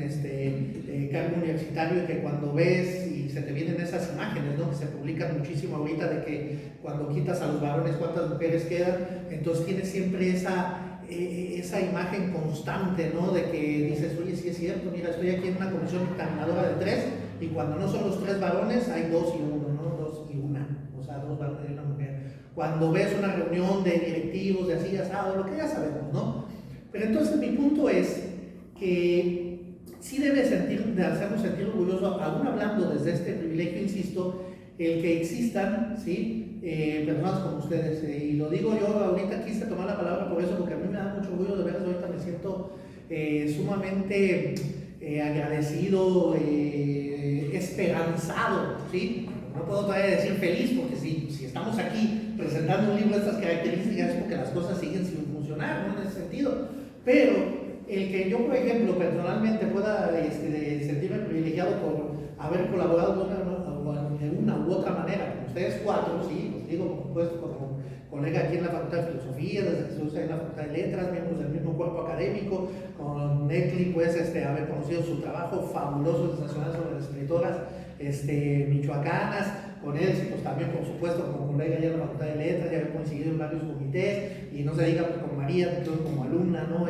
cargo universitario, que cuando ves y se te vienen esas imágenes, ¿no? Que se publican muchísimo ahorita de que cuando quitas a los varones cuántas mujeres quedan, entonces tienes siempre esa imagen constante, ¿no? De que dices, oye, sí es cierto, mira, estoy aquí en una comisión dictaminadora de 3 y cuando no son los 3 varones hay 2 y 1, ¿no? 2 y 1, o sea, 2 varones y una mujer. Cuando ves una reunión de directivos, de así, asado, lo que ya sabemos, ¿no? Pero entonces mi punto es que sí debe de hacernos sentir orgullosos, aún hablando desde este privilegio, insisto, el que existan, ¿sí? Personas como ustedes, y lo digo yo, ahorita quise tomar la palabra por eso, porque a mí me da mucho orgullo, de veras, ahorita me siento sumamente agradecido, esperanzado, ¿sí? No puedo todavía decir feliz, porque si estamos aquí presentando un libro de estas características es porque las cosas siguen sin funcionar, ¿no? En ese sentido, pero el que yo, por ejemplo, personalmente pueda sentirme privilegiado por haber colaborado de una u otra manera con ustedes 4, sí, os digo, por supuesto, como colega aquí en la Facultad de Filosofía, desde que se usa en la Facultad de Letras, miembros del mismo cuerpo académico, con Netli, pues, haber conocido su trabajo fabuloso, sensacional sobre las escritoras michoacanas, con él, pues también, por supuesto, como colega ya en la Facultad de Letras, ya he coincidido en varios comités, y no se diga pues, con María, entonces, como alumna, ¿no?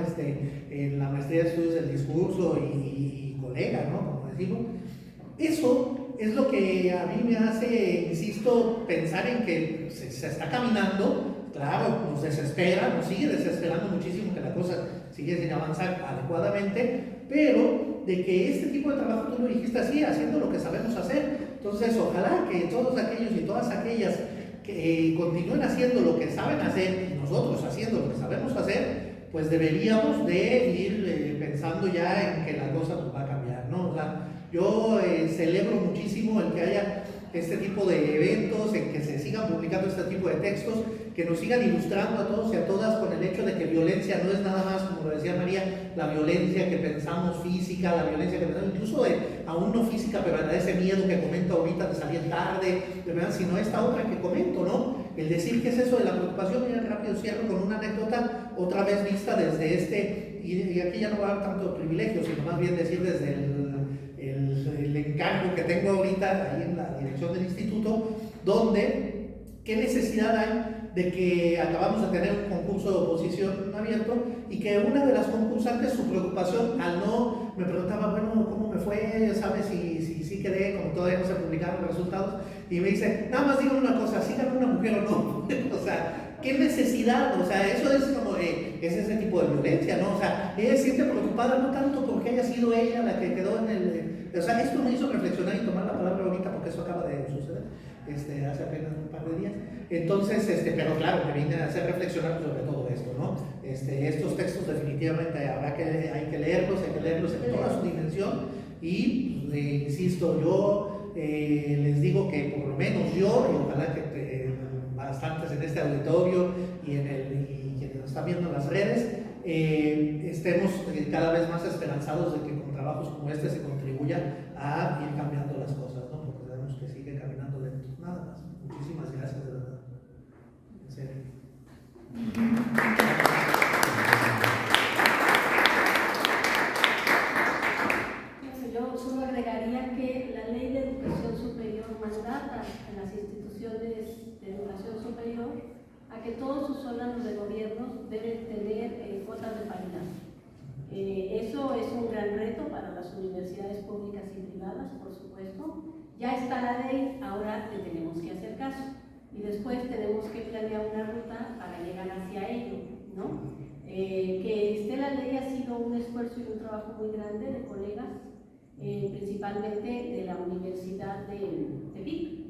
En la maestría de estudios del discurso y colega, ¿no? Como decimos. Eso es lo que a mí me hace, insisto, pensar en que se está caminando. Claro, nos desespera, nos sigue desesperando muchísimo que la cosa sigue sin avanzar adecuadamente, pero de que este tipo de trabajo, tú lo dijiste así, haciendo lo que sabemos hacer. Entonces, ojalá que todos aquellos y todas aquellas que continúen haciendo lo que saben hacer y nosotros haciendo lo que sabemos hacer, pues deberíamos de ir pensando ya en que la cosa nos va a cambiar, ¿no? O sea, yo celebro muchísimo el que haya este tipo de eventos, en que se sigan publicando este tipo de textos, que nos sigan ilustrando a todos y a todas con el hecho de que violencia no es nada más, como lo decía María, la violencia que pensamos física, la violencia que pensamos incluso aún no física, pero de ese miedo que comento ahorita de salir tarde, de verdad, sino esta otra que comento, ¿no? El decir que es eso de la preocupación. Mira, rápido cierro con una anécdota, otra vez vista desde y aquí ya no va a dar tanto privilegio, sino más bien decir desde el encargo que tengo ahorita ahí en la dirección del instituto, donde qué necesidad hay de que acabamos de tener un concurso de oposición abierto y que una de las concursantes, su preocupación me preguntaba, bueno, ¿cómo me fue? ¿Sabes si quedé? Como todavía no se publicaron los resultados, y me dice, nada más díganme una cosa, ¿sí ganó una mujer o no? O sea, ¿qué necesidad? O sea, eso es como, es ese tipo de violencia, ¿no? O sea, ella se siente preocupada no tanto porque haya sido ella la que quedó o sea, esto me hizo reflexionar y tomar la palabra ahorita porque eso acaba de suceder, hace apenas un par de días. Entonces, pero claro, me vine a hacer reflexionar sobre todo esto, ¿no? Estos textos definitivamente hay que leerlos en toda su dimensión y, insisto, yo les digo que por lo menos yo, y ojalá que bastantes en este auditorio y quienes nos están viendo en las redes, estemos cada vez más esperanzados de que con trabajos como este se contribuya a ir cambiando las cosas, ¿no? Porque sabemos que sigue caminando lento. Nada más. Muchísimas gracias, de verdad. En serio. Yo solo agregaría que la Ley de Educación Superior mandata a las instituciones de educación superior a que todos sus órganos de gobierno deben tener cuotas de paridad. Eso es un gran reto para las universidades públicas y privadas, por supuesto. Ya está la ley, ahora le tenemos que hacer caso y después tenemos que planear una ruta para llegar hacia ello, ¿no? Que esté la ley ha sido un esfuerzo y un trabajo muy grande de colegas, principalmente de la Universidad de Tepic,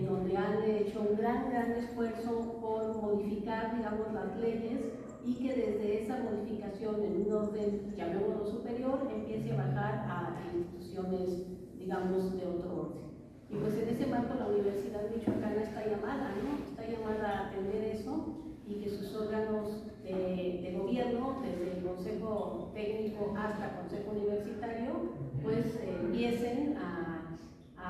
donde han hecho un gran esfuerzo por modificar, digamos, las leyes y que desde esa modificación en un orden, llamémoslo superior, empiece a bajar a instituciones, digamos, de otro orden. Y pues en ese marco la Universidad Michoacana está llamada, ¿no? Está llamada a atender eso y que sus órganos de gobierno, desde el Consejo Técnico hasta Consejo Universitario, pues empiecen a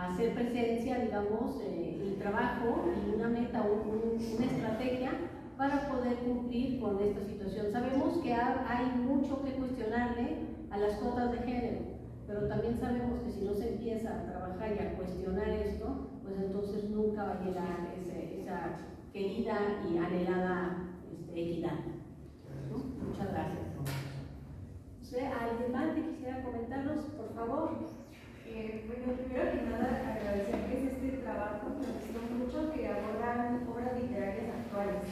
hacer presencia, digamos, y trabajo y una meta, una estrategia para poder cumplir con esta situación. Sabemos que hay mucho que cuestionarle a las cuotas de género, pero también sabemos que si no se empieza a trabajar y a cuestionar esto, pues entonces nunca va a llegar esa querida y anhelada equidad, ¿no? Muchas gracias. ¿Alguien más que quisiera comentarnos, por favor? Bueno, primero que nada agradecerles este trabajo, me gustó mucho que abordan obras literarias actuales,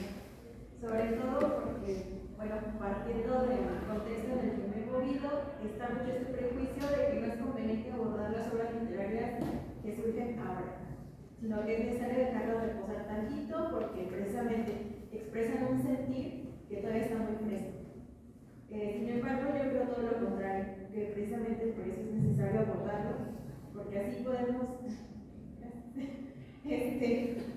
sobre todo porque, bueno, partiendo del contexto en el que me he movido, está mucho este prejuicio de que no es conveniente abordar las obras literarias que surgen ahora, sino que es necesario dejarlo reposar tantito porque precisamente expresan un sentir que todavía está muy fresco. Sin embargo, yo creo todo lo contrario, que precisamente por eso es necesario abordarlo, porque así podemos...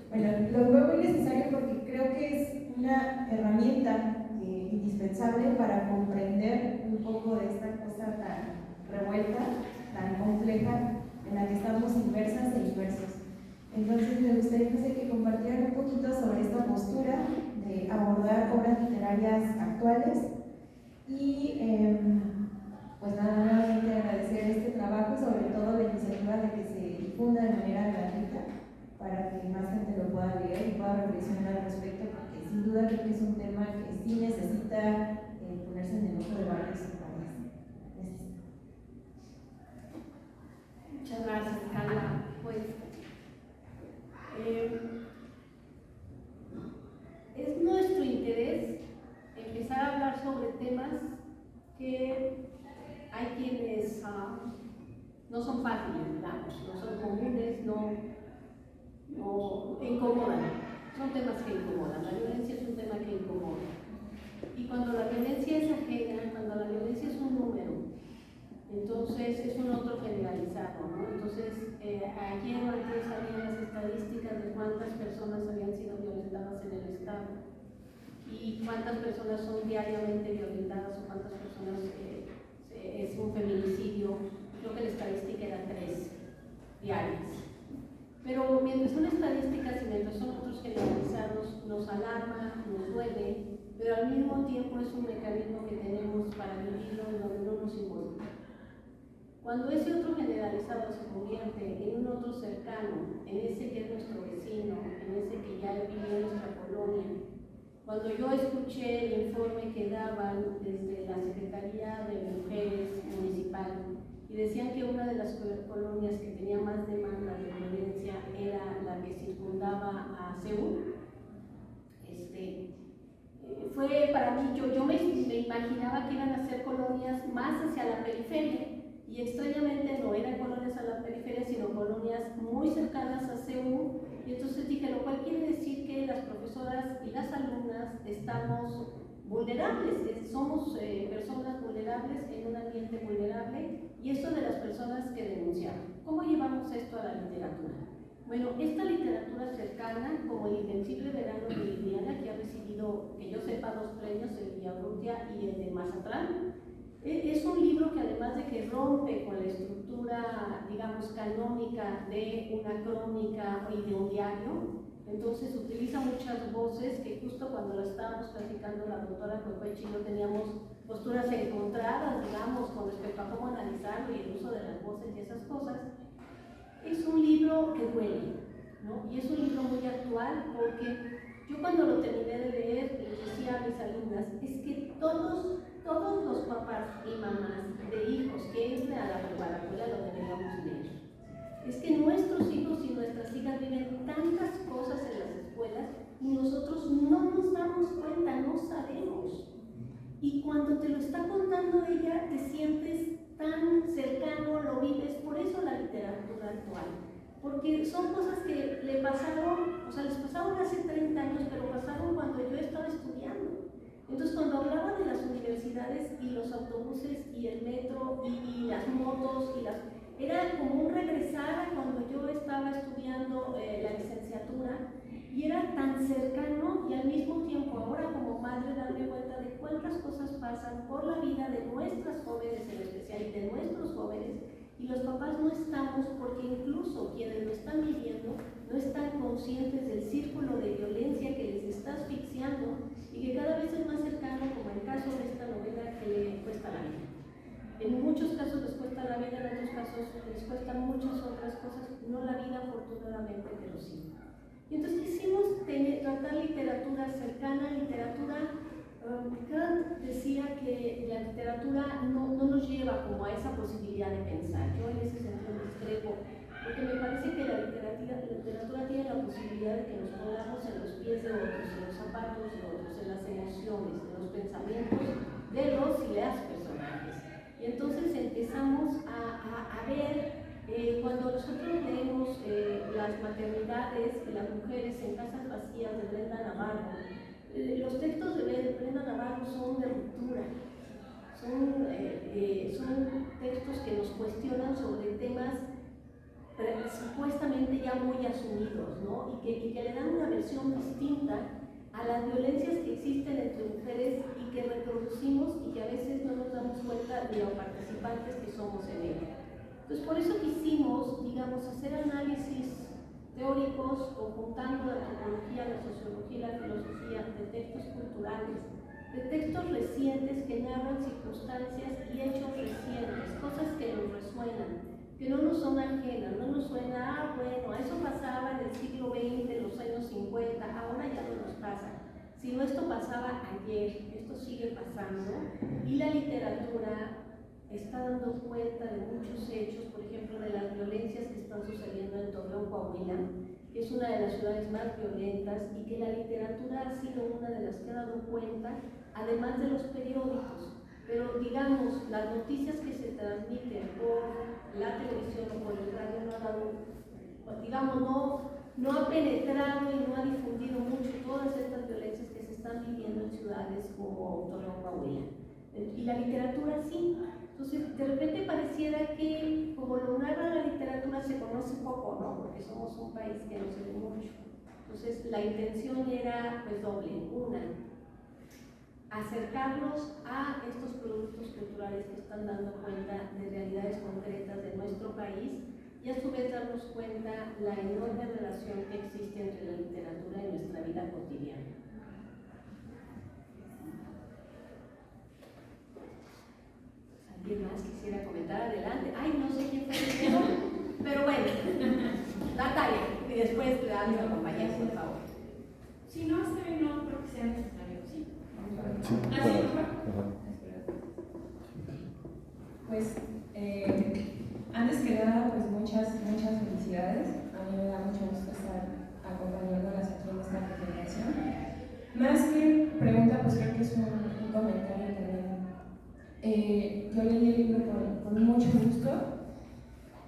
Bueno, lo veo muy necesario porque creo que es una herramienta indispensable para comprender un poco de esta cosa tan revuelta, tan compleja, en la que estamos inversas e inversos. Entonces me gustaría que compartieran un poquito sobre esta postura de abordar obras literarias actuales y pues nada, nuevamente agradecer este trabajo y sobre todo la iniciativa de que se difunda de manera gratuita para que más gente lo pueda leer y pueda reflexionar al respecto, porque sin duda creo que es un tema que sí necesita ponerse en el ojo de varios sectores. Muchas gracias, Carla. Pues, es nuestro interés empezar a hablar sobre temas que hay quienes no son fáciles, digamos, no son comunes, no incomodan. Son temas que incomodan. La violencia es un tema que incomoda. Y cuando la violencia es ajena, cuando la violencia es un número, entonces es un otro generalizado, ¿no? Entonces, ayer o antes salían las estadísticas de cuántas personas habían sido violentadas contempladas en el Estado, y cuántas personas son diariamente violentadas o cuántas personas es un feminicidio. Creo que la estadística era 3 diarias. Pero mientras son estadísticas y mientras son otros generalizados, nos alarma, nos duele, pero al mismo tiempo es un mecanismo que tenemos para vivirlo en donde no nos involucra. Cuando ese otro generalizado se convierte en un otro cercano, en ese que es nuestro vecino, en ese que ya vive en nuestra colonia, cuando yo escuché el informe que daban desde la Secretaría de Mujeres Municipal y decían que una de las colonias que tenía más demandas de violencia era la que circundaba a Seúl, fue para mí, yo me imaginaba que iban a ser colonias más hacia la periferia, y extrañamente no eran colonias a la periferia, sino colonias muy cercanas a Seúl. Y entonces dije, lo cual quiere decir que las profesoras y las alumnas estamos vulnerables, somos personas vulnerables en un ambiente vulnerable, y esto de las personas que denunciaron. ¿Cómo llevamos esto a la literatura? Bueno, esta literatura cercana, como El Invencible Verano de Liliana, que ha recibido, que yo sepa, 2 premios, el de Villaurrutia y el de Mazatlán, es un libro que, además de que rompe con la estructura, digamos, canónica de una crónica y de un diario, entonces utiliza muchas voces que justo cuando lo estábamos platicando la doctora Corpechi no teníamos posturas encontradas, digamos, con respecto a cómo analizarlo y el uso de las voces y esas cosas. Es un libro que duele, ¿no? Y es un libro muy actual porque yo cuando lo terminé de leer les decía a mis alumnas, es que todos los papás y mamás de hijos que entren a la preparatoria lo deberíamos leer. Es que nuestros hijos y nuestras hijas viven tantas cosas en las escuelas y nosotros no nos damos cuenta, no sabemos. Y cuando te lo está contando ella, te sientes tan cercano, lo vives. Por eso la literatura actual, porque son cosas que le pasaron, o sea, les pasaron hace 30 años, pero pasaron cuando yo estaba estudiando. Entonces, cuando hablaba de las universidades y los autobuses y el metro y las motos era como un regresar a cuando yo estaba estudiando la licenciatura, y era tan cercano, y al mismo tiempo ahora como madre darme cuenta de cuántas cosas pasan por la vida de nuestras jóvenes en especial y de nuestros jóvenes, y los papás no estamos, porque incluso quienes lo están viviendo no están conscientes del círculo de violencia que les está asfixiando y que cada vez es más cercano, como el caso de esta novela que le cuesta la vida. En muchos casos les cuesta la vida, en otros casos les cuestan muchas otras cosas, no la vida afortunadamente, pero sí. Y entonces quisimos tratar literatura cercana, literatura. Kant decía que la literatura no nos lleva como a esa posibilidad de pensar. Yo en ese sentido discrepo, porque me parece que la literatura tiene la posibilidad de que nos pongamos en los pies de otros, en los zapatos de otros, en las emociones, en los pensamientos de los y las personajes. Y entonces empezamos a ver, cuando nosotros leemos las maternidades de las mujeres en casas vacías de Brenda Navarro, los textos de Brenda Navarro son de ruptura, son textos que nos cuestionan sobre temas supuestamente ya muy asumidos, ¿no? y que le dan una versión distinta a las violencias que existen entre mujeres y que reproducimos y que a veces no nos damos cuenta de los participantes que somos en ella. Entonces, por eso quisimos, digamos, hacer análisis teóricos, conjuntando la antropología, la sociología y la filosofía de textos culturales, de textos recientes que narran circunstancias y hechos recientes, cosas que nos resuenan, que no nos son ajenas, no nos suena, bueno, eso pasaba en el siglo XX, en los años 50, ahora ya no nos pasa, sino esto pasaba ayer, esto sigue pasando, y la literatura está dando cuenta de muchos hechos, por ejemplo, de las violencias que están sucediendo en Torreón, Coahuila, que es una de las ciudades más violentas, y que la literatura ha sido una de las que ha dado cuenta, además de los periódicos. Pero digamos, las noticias que se transmiten por la televisión o por el radio no ha dado, digamos, no ha penetrado y no ha difundido mucho todas estas violencias que se están viviendo en ciudades como Torreón, Coahuila. Y la literatura sí. Entonces, de repente pareciera que, como lo narra la literatura, se conoce poco, ¿no? Porque somos un país que no se ve mucho. Entonces, la intención era pues doble. Una, acercarlos a estos productos culturales que están dando cuenta de realidades concretas de nuestro país y a su vez darnos cuenta la enorme relación que existe entre la literatura y nuestra vida cotidiana. ¿Alguien más quisiera comentar? Adelante. Ay, no sé quién fue primero, pero bueno, Natalia, y después le damos la compañía, por favor. Si no, está bien, no creo que sea necesario, ¿sí? Sí, ¿Así claro. mejor? Ajá. Pues, antes que nada, pues muchas felicidades. A mí me da mucho gusto estar acompañándolas aquí en esta presentación. Más que pregunta, pues creo que es un comentario también. Yo leí el libro con mucho gusto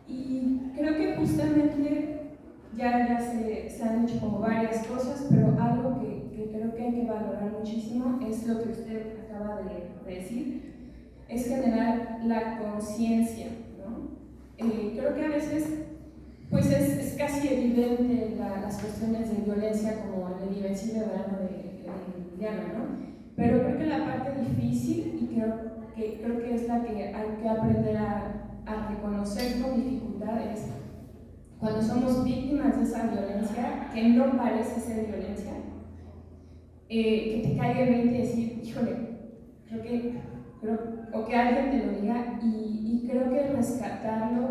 y creo que justamente ya se han dicho como varias cosas, pero algo que creo que hay que valorar muchísimo es lo que usted acaba de decir, es generar la conciencia, ¿no? Creo que a veces pues es casi evidente las cuestiones de violencia como el irreversible verano de Diana, ¿no? Pero creo que la parte difícil, y creo que es la que hay que aprender a reconocer con dificultad, es cuando somos víctimas de esa violencia, que no parece ser violencia, que te caiga el 20 y decir, híjole, o que alguien te lo diga, y creo que rescatarlo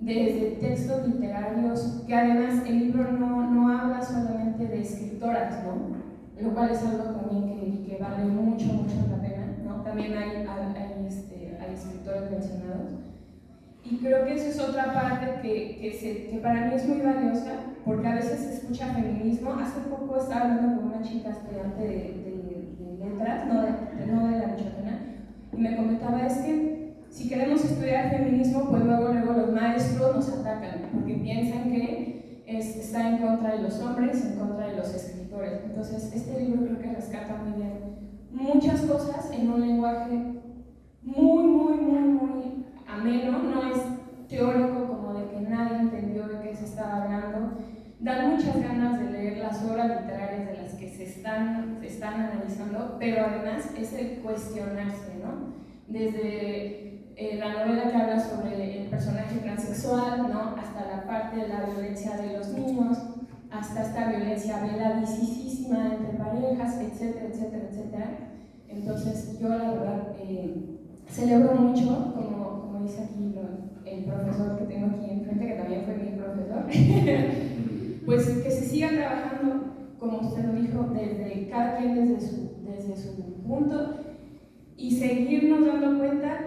desde textos literarios, que además el libro no habla solamente de escritoras, ¿no? Lo cual es algo también que vale mucho la pena, ¿no? También hay escritores mencionados. Y creo que esa es otra parte que para mí es muy valiosa, porque a veces se escucha feminismo. Hace poco estaba hablando con una chica estudiante de letras, no de la Michoacana, y me comentaba, es que si queremos estudiar feminismo, pues luego los maestros nos atacan, porque piensan que está en contra de los hombres, en contra de los escritores. Entonces, este libro creo que rescata muy bien muchas cosas en un lenguaje muy ameno, no es teórico como de que nadie entendió de qué se estaba hablando. Dan muchas ganas de leer las obras literarias de las que se están analizando, pero además es el cuestionarse, ¿no? Desde la novela que habla sobre el personaje transexual, ¿no? Hasta la parte de la violencia de los niños, hasta esta violencia veladicísima entre parejas, etcétera. Entonces, yo la verdad celebro mucho, como dice aquí el profesor que tengo aquí enfrente, que también fue mi profesor, pues que se siga trabajando, como usted lo dijo, desde cada quien desde su punto, y seguirnos dando cuenta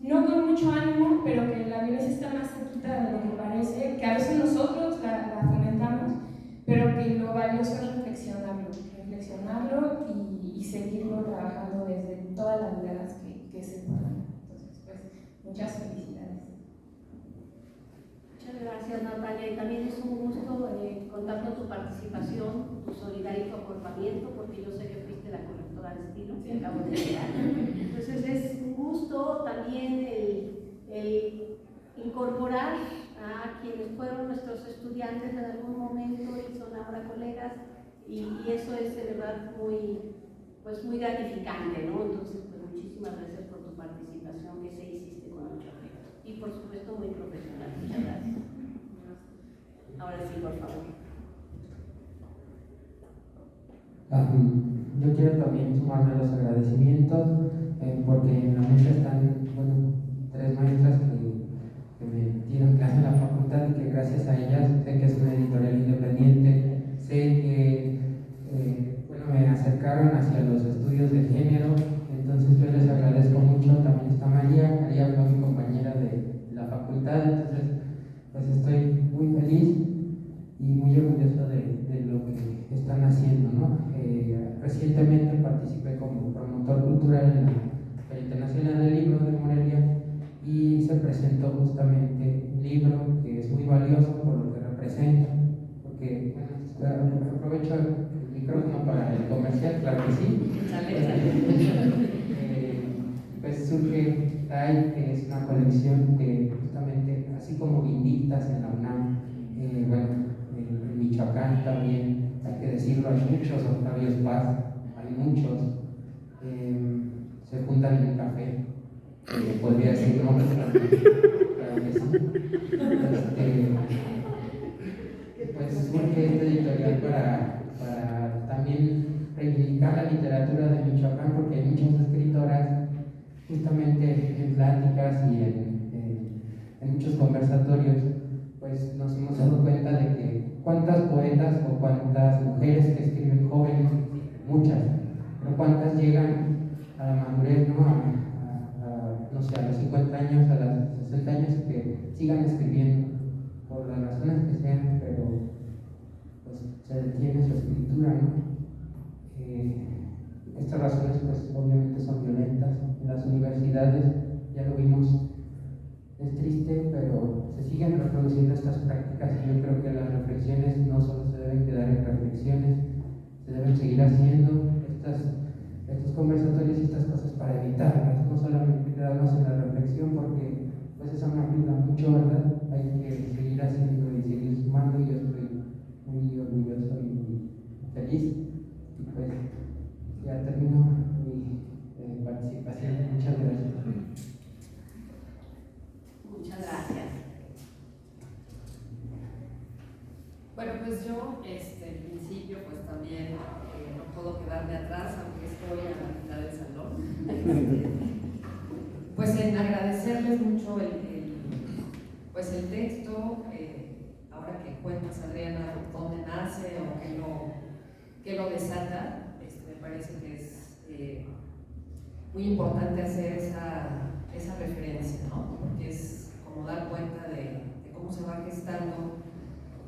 no con mucho ánimo, pero que la violencia está más cerquita de lo que parece, que a veces nosotros la fomentamos, pero que lo valioso es reflexionarlo y seguirlo trabajando desde todas las miradas que se puedan. Entonces, pues, muchas felicidades. Muchas gracias, Natalia, y también es un gusto contar con tu participación, tu solidario comportamiento, porque yo sé que fuiste la correctora de estilo que acabo de llegar. Entonces es un gusto también el incorporar a quienes fueron nuestros estudiantes en algún momento y son ahora colegas, y eso es de verdad muy gratificante, ¿no? Entonces, pues muchísimas gracias por tu participación, que se hiciste con mucho afecto y por supuesto muy profesional. Muchas gracias. Ahora sí, por favor. Yo quiero también sumarme a los agradecimientos porque en la mesa están, tres maestras que me dieron clase en la facultad y que gracias a ellas sé que es una editorial independiente, sé que me acercaron hacia los estudios de género, entonces yo les agradezco mucho. También está María fue mi compañera de la facultad, entonces pues estoy muy feliz y muy orgulloso de lo que están haciendo, ¿no? Recientemente participé como promotor cultural en la Feria Internacional del Libro de Morelia y se presentó justamente un libro que es muy valioso por lo que representa, porque aprovecho el micrófono para el comercial, claro que sí. Pues surge TAI, que es una colección que justamente, así como Vinditas en la UNAM, En Michoacán también, hay que decirlo, hay muchos Octavios Paz, hay muchos. Se juntan en un café, podría decir nombres, claro que sí. Pues surge este editorial para también reivindicar la literatura de Michoacán, porque hay muchas escritoras, justamente en pláticas y en muchos conversatorios, pues nos hemos dado cuenta de que cuántas poetas o cuántas mujeres que escriben jóvenes, muchas, pero cuántas llegan a la madurez, ¿no? No sé, a los 50 años, a los 60 años, que sigan escribiendo, por las razones que sean, pero pues se detiene su escritura, ¿no? Estas razones pues obviamente son violentas. En las universidades, ya lo vimos, es triste, pero se siguen reproduciendo estas prácticas y yo creo que las reflexiones no solo se deben quedar en reflexiones, se deben seguir haciendo estos conversatorios y estas cosas para evitarlas, no solamente quedarnos en la reflexión, porque pues eso no ayuda mucho, ¿verdad? Hay que seguir haciendo y seguir sumando, y yo estoy muy orgulloso y muy feliz. Y pues ya termino mi participación. Muchas gracias. Muchas gracias. Bueno, pues yo, en principio, pues también no puedo quedarme atrás, aunque estoy a la mitad del salón. Pues en agradecerles mucho el texto, ahora que cuentas, Adriana, dónde nace o qué lo desata. Me parece que es muy importante hacer esa referencia, ¿no? Porque es como dar cuenta de cómo se va gestando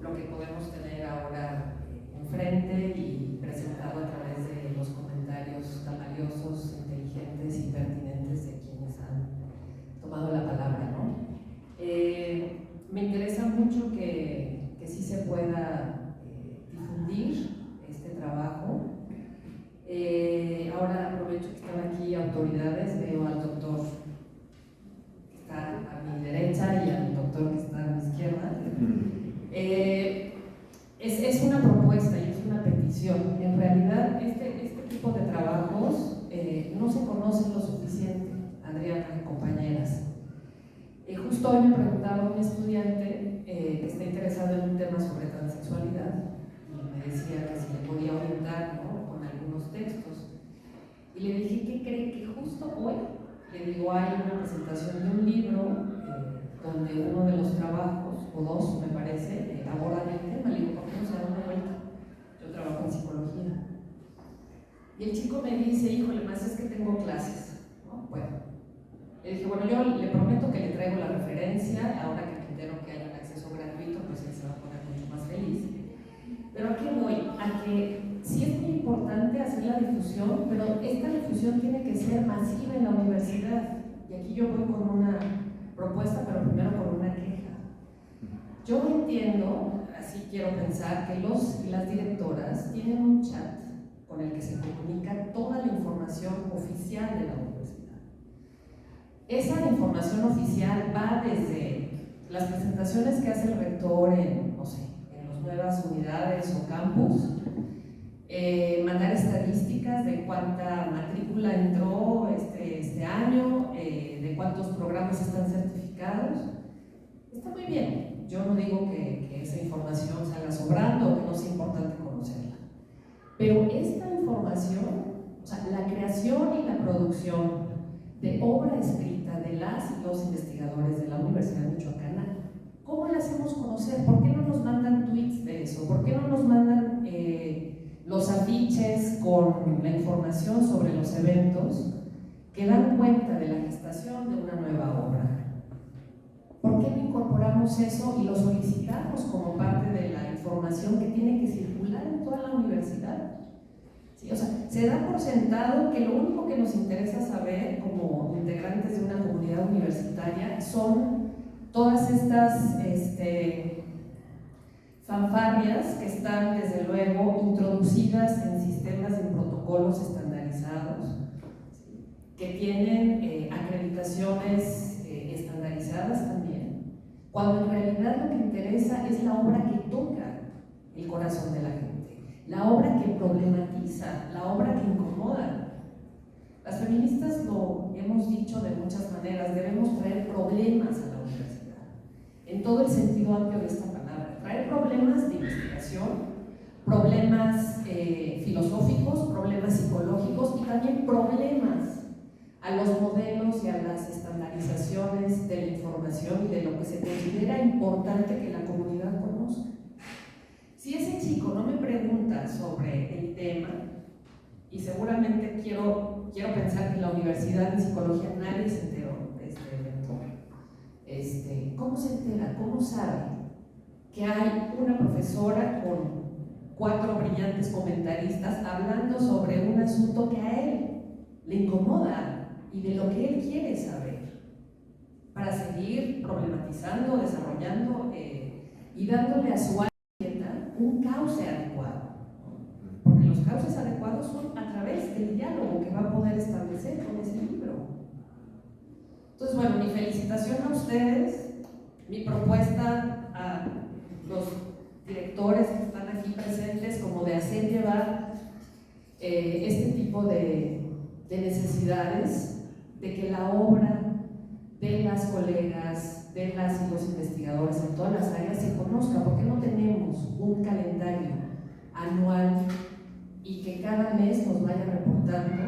lo que podemos tener ahora enfrente y presentado a través de los comentarios tan valiosos, inteligentes y pertinentes de quienes han tomado la palabra, ¿no? Me interesa mucho que sí se pueda difundir este trabajo. Ahora aprovecho que están aquí autoridades, veo al doctor que está a mi derecha y al doctor que está a mi izquierda. Es una propuesta y es una petición. En realidad, este tipo de trabajos no se conocen lo suficiente, Adriana y compañeras. Justo hoy me preguntaba un estudiante que está interesado en un tema sobre transexualidad y me decía que si le podía orientar, ¿no?, con algunos textos. Y le dije, ¿qué cree? Que justo hoy, le digo, hay una presentación de un libro donde uno de los trabajos, o dos me parece, abordan el tema. Le digo, ¿por qué no se da una vuelta? Yo trabajo en psicología. Y el chico me dice, híjole, más es que tengo clases, ¿no? Bueno, le dije, bueno, yo le prometo que le traigo la referencia, ahora que entero que hay un acceso gratuito, pues él se va a poner mucho más feliz. Pero ¿a qué voy? A que sí es muy importante hacer la difusión, pero esta difusión tiene que ser masiva en la universidad. Y aquí yo voy con una propuesta, pero primero con una queja. Yo entiendo, así quiero pensar, que los y las directoras tienen un chat con el que se comunica toda la información oficial de la universidad. Esa información oficial va desde las presentaciones que hace el rector en, no sé, en las nuevas unidades o campus, mandar estadísticas de cuánta matrícula entró este año, de cuántos programas están certificados. Está muy bien, yo no digo que esa información salga sobrando o que no sea importante conocerla, pero esta información, o sea, la creación y la producción de obra escrita de las y los investigadores de la Universidad Michoacana, ¿cómo la hacemos conocer? ¿Por qué no nos mandan tweets de eso? ¿Por qué no nos mandan los afiches con la información sobre los eventos que dan cuenta de la gestación de una nueva obra? ¿Por qué no incorporamos eso y lo solicitamos como parte de la información que tiene que circular en toda la universidad? Sí, o sea, se da por sentado que lo único que nos interesa saber como integrantes de una comunidad universitaria son todas estas fanfarrias que están desde luego introducidas en sistemas y protocolos estandarizados, ¿sí?, que tienen acreditaciones estandarizadas también, cuando en realidad lo que interesa es la obra que toca el corazón de la gente, la obra que problematiza, la obra que incomoda. Las feministas lo hemos dicho de muchas maneras, debemos traer problemas a la universidad, en todo el sentido amplio de esta palabra, traer problemas de investigación, problemas filosóficos, problemas psicológicos y también problemas a los modelos y a las estandarizaciones de la información y de lo que se considera importante que la comunidad conozca. Si ese chico no me pregunta sobre el tema, y seguramente quiero pensar que en la Universidad de Psicología nadie se enteró de este evento, ¿cómo se entera? ¿Cómo sabe que hay una profesora con 4 brillantes comentaristas hablando sobre un asunto que a él le incomoda y de lo que él quiere saber, para seguir problematizando, desarrollando y dándole a su alma un cauce adecuado? Porque los cauces adecuados son a través del diálogo que va a poder establecer con ese libro. Entonces, bueno, mi felicitación a ustedes, mi propuesta a los directores que están aquí presentes, como de hacer llevar este tipo de necesidades, de que la obra de las colegas, de las y los investigadores en todas las áreas se conozca. ¿Por qué no tenemos un calendario anual y que cada mes nos vaya reportando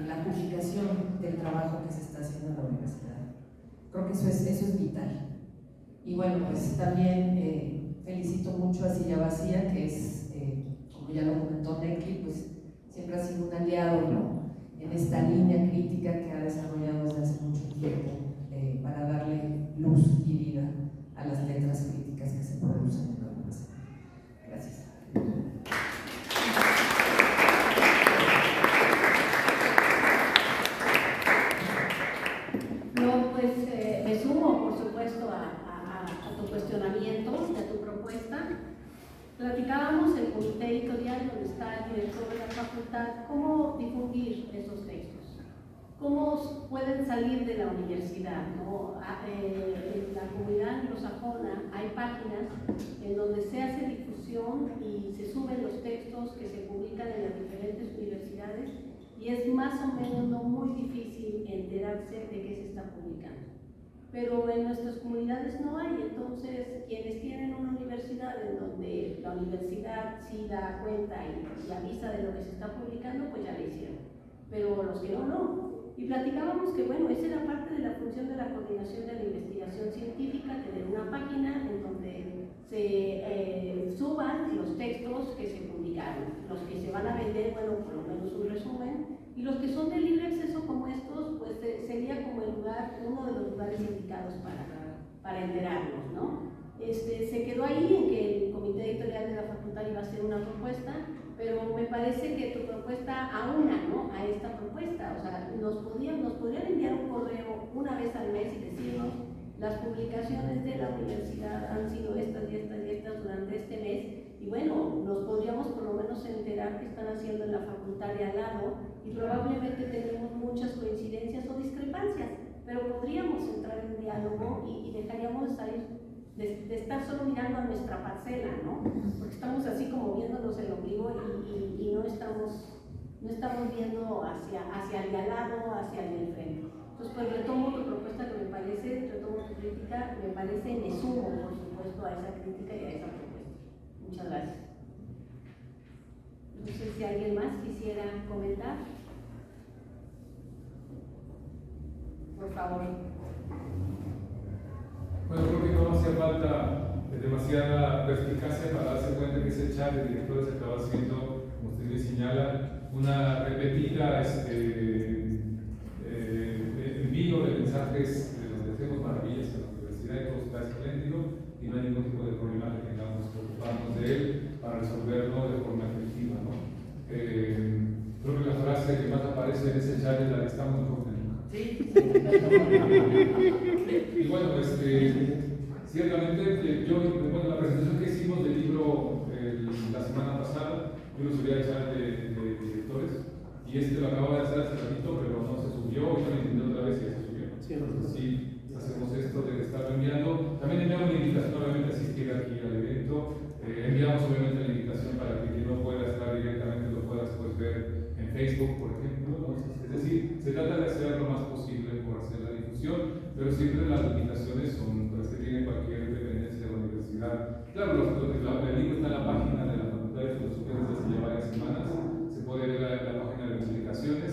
la publicación del trabajo que se está haciendo en la universidad? Creo que eso es vital. Y bueno, pues también felicito mucho a Silla Vacía, que es, como ya lo comentó Nekli, pues siempre ha sido un aliado, ¿no?, en esta línea crítica que ha desarrollado desde hace mucho tiempo para darle luz y vida a las letras críticas que se producen en la universidad. Gracias. No, pues me sumo, por supuesto, a tu cuestionamiento, a tu propuesta. Platicábamos en el comité editorial, donde está el director de la facultad, cómo difundir esos textos, cómo pueden salir de la universidad, ¿no? En la comunidad anglosajona hay páginas en donde se hace difusión y se suben los textos que se publican en las diferentes universidades, y es más o menos no muy difícil enterarse de qué se está publicando. Pero en nuestras comunidades no hay. Entonces quienes tienen una universidad en donde la universidad sí da cuenta y avisa de lo que se está publicando, pues ya lo hicieron, pero los que no. Y platicábamos que bueno, esa era parte de la función de la coordinación de la investigación científica, tener una página en donde se suban los textos que se publicaron, los que se van a vender, bueno, por lo menos un resumen, y los que son de libre acceso como estos, pues sería como el lugar, uno de los lugares indicados para enterarnos, ¿no? Se quedó ahí en que el comité editorial de la facultad iba a hacer una propuesta, pero me parece que tu propuesta aúna, ¿no?, a esta propuesta. O sea, nos podrían enviar un correo una vez al mes y decirnos: las publicaciones de la universidad han sido estas y estas y estas durante este mes, y bueno, nos podríamos por lo menos enterar qué están haciendo en la facultad de al lado, y probablemente tenemos muchas coincidencias o discrepancias, pero podríamos entrar en diálogo y dejaríamos de estar solo mirando a nuestra parcela, ¿no? Porque estamos así como viéndonos el ombligo y no estamos viendo hacia el de al lado, hacia el del frente. Entonces, pues retomo tu propuesta, que me parece, retomo tu crítica, me parece, me sumo, por supuesto, a esa crítica y a esa propuesta. Muchas gracias. No sé si alguien más quisiera comentar. Por favor. Bueno, creo que no hacía falta demasiada perspicacia para darse cuenta que ese chat de directores acaba siendo, como usted bien señala, una repetida envío de mensajes de donde hacemos maravillas en la universidad, y todo está espléndido y no hay ningún tipo de problema que tengamos que ocuparnos de él para resolverlo de forma efectiva, ¿no? Creo que la frase que más aparece en ese chat es la que estamos mejor que nunca. Sí. Y bueno, ciertamente, bueno, la presentación que hicimos del libro la semana pasada, yo lo subí al chat de directores, y lo acababa de hacer hace ratito, pero no se subió, y yo lo intenté otra vez y ya se subió. Entonces, sí, hacemos esto de estar enviando. También enviamos la invitación, obviamente, a asistir aquí al evento. Enviamos, obviamente, la hacer la difusión, pero siempre las limitaciones son las que tiene cualquier dependencia de la universidad. Claro, el libro está en la página de la Facultad de Filosofía desde hace ya varias semanas, se puede ver la página de explicaciones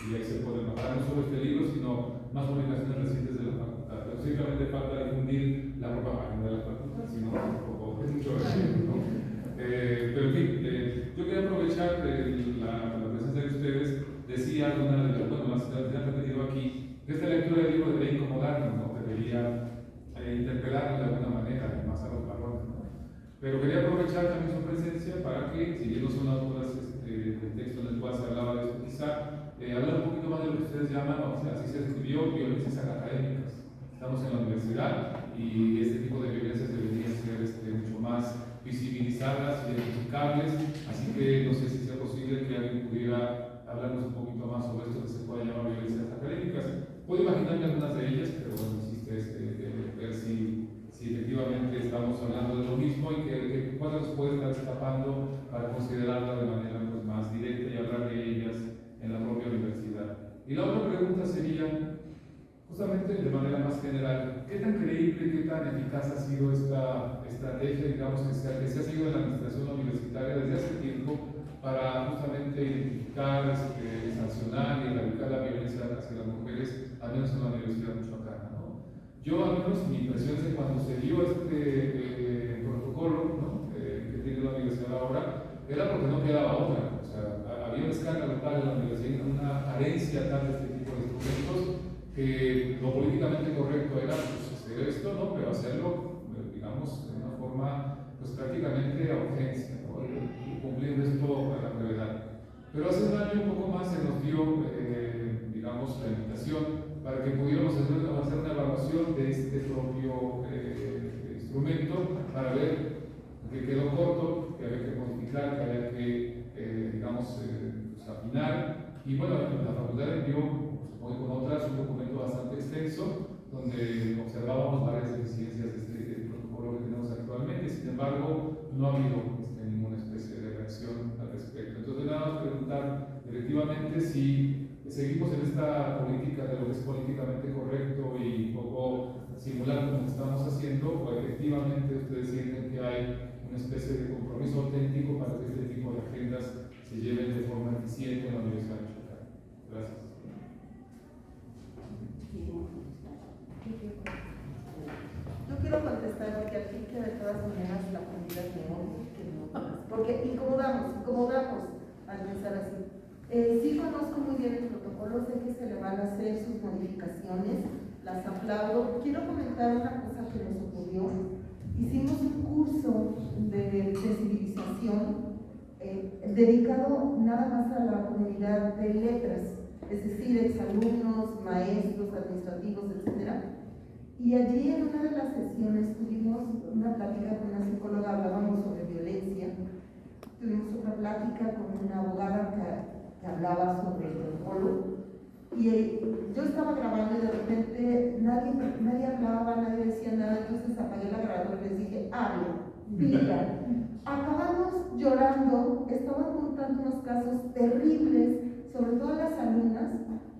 y ahí se puede bajar no solo este libro, sino más publicaciones recientes de la facultad. Pero simplemente falta difundir la propia página de la facultad, si no, es mucho reciente, ¿no? Pero en fin, yo quería aprovechar la presencia de ustedes. Decía alguna de las, bueno, las han repetido aquí, que esta lectura del libro debería incomodarnos, ¿no? Debería interpelarnos de alguna manera, y más a los varones, ¿no? Pero quería aprovechar también su presencia para que, si bien no son autoras del texto en el cual se hablaba de esto, quizá hablar un poquito más de lo que ustedes llaman, o sea, así se escribió, violencias académicas. Estamos en la universidad y este tipo de violencias deberían ser mucho más visibilizadas, identificables, así que no sé si sea posible que alguien pudiera hablarnos un poquito más sobre esto que se puede llamar violencias académicas. Puedo imaginarme algunas de ellas, pero bueno, insiste ver si efectivamente estamos hablando de lo mismo y que cuándo nos puede estar escapando para considerarla de manera pues, más directa y hablar de ellas en la propia universidad. Y la otra pregunta sería, justamente de manera más general, ¿qué tan creíble, qué tan eficaz ha sido esta estrategia, digamos, que se ha seguido en la administración universitaria desde hace tiempo para justamente identificar, sancionar y erradicar la violencia hacia las mujeres, al menos en la Universidad Michoacana, ¿no? Yo, al menos, mi impresión es que cuando se dio este protocolo, ¿no? Que tiene la universidad ahora, era porque no quedaba otra. O sea, había un escándalo tal en la universidad, una carencia tal de este tipo de instrumentos, que lo políticamente correcto era pues, hacer esto, ¿no? Pero hacerlo, digamos, de una forma pues, prácticamente a urgencia, ¿no? Cumplir esto a la brevedad. Pero hace un año un poco más se nos dio, digamos, la invitación para que pudiéramos hacer una evaluación de este propio instrumento para ver que quedó corto, que había que modificar, que había que, digamos, pues, afinar. Y bueno, la facultad envió con otras, un documento bastante extenso donde observábamos varias deficiencias de este protocolo que tenemos actualmente. Sin embargo, no ha habido ninguna especie de reacción al respecto. Entonces, nada más preguntar efectivamente si seguimos en esta política de lo que es políticamente correcto y un poco simular como estamos haciendo, o efectivamente ustedes sienten que hay una especie de compromiso auténtico para que este tipo de agendas se lleven de forma eficiente en la Universidad de Michoacán. Gracias. Yo quiero contestar porque aquí que de todas maneras la comunidad me odia, porque incomodamos al pensar así. Sí conozco muy bien el protocolo, sé que se le van a hacer sus modificaciones, las aplaudo. Quiero comentar una cosa que nos ocurrió. Hicimos un curso de civilización dedicado nada más a la comunidad de letras, es decir, exalumnos, maestros, administrativos, etc. Y allí en una de las sesiones tuvimos una plática con una psicóloga, hablábamos sobre violencia, tuvimos otra plática con una abogada que hablaba sobre el protocolo, y yo estaba grabando y de repente nadie hablaba, nadie decía nada, entonces apagué la grabadora y les dije, hablen, digan. Acabamos llorando, estaban contando unos casos terribles, sobre todo las alumnas,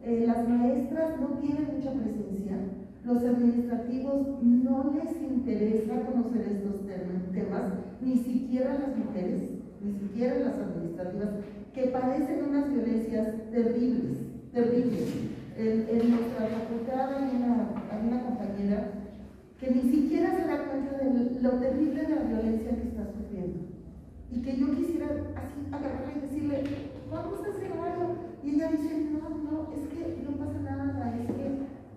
las maestras no tienen mucha presencia, los administrativos no les interesa conocer estos temas, ni siquiera las mujeres, ni siquiera las administrativas, que padecen unas violencias terribles. En nuestra facultad hay una compañera que ni siquiera se da cuenta de lo terrible de la violencia que está sufriendo. Y que yo quisiera así agarrarla y decirle, vamos a hacer algo. Y ella dice, no, es que no pasa nada, es que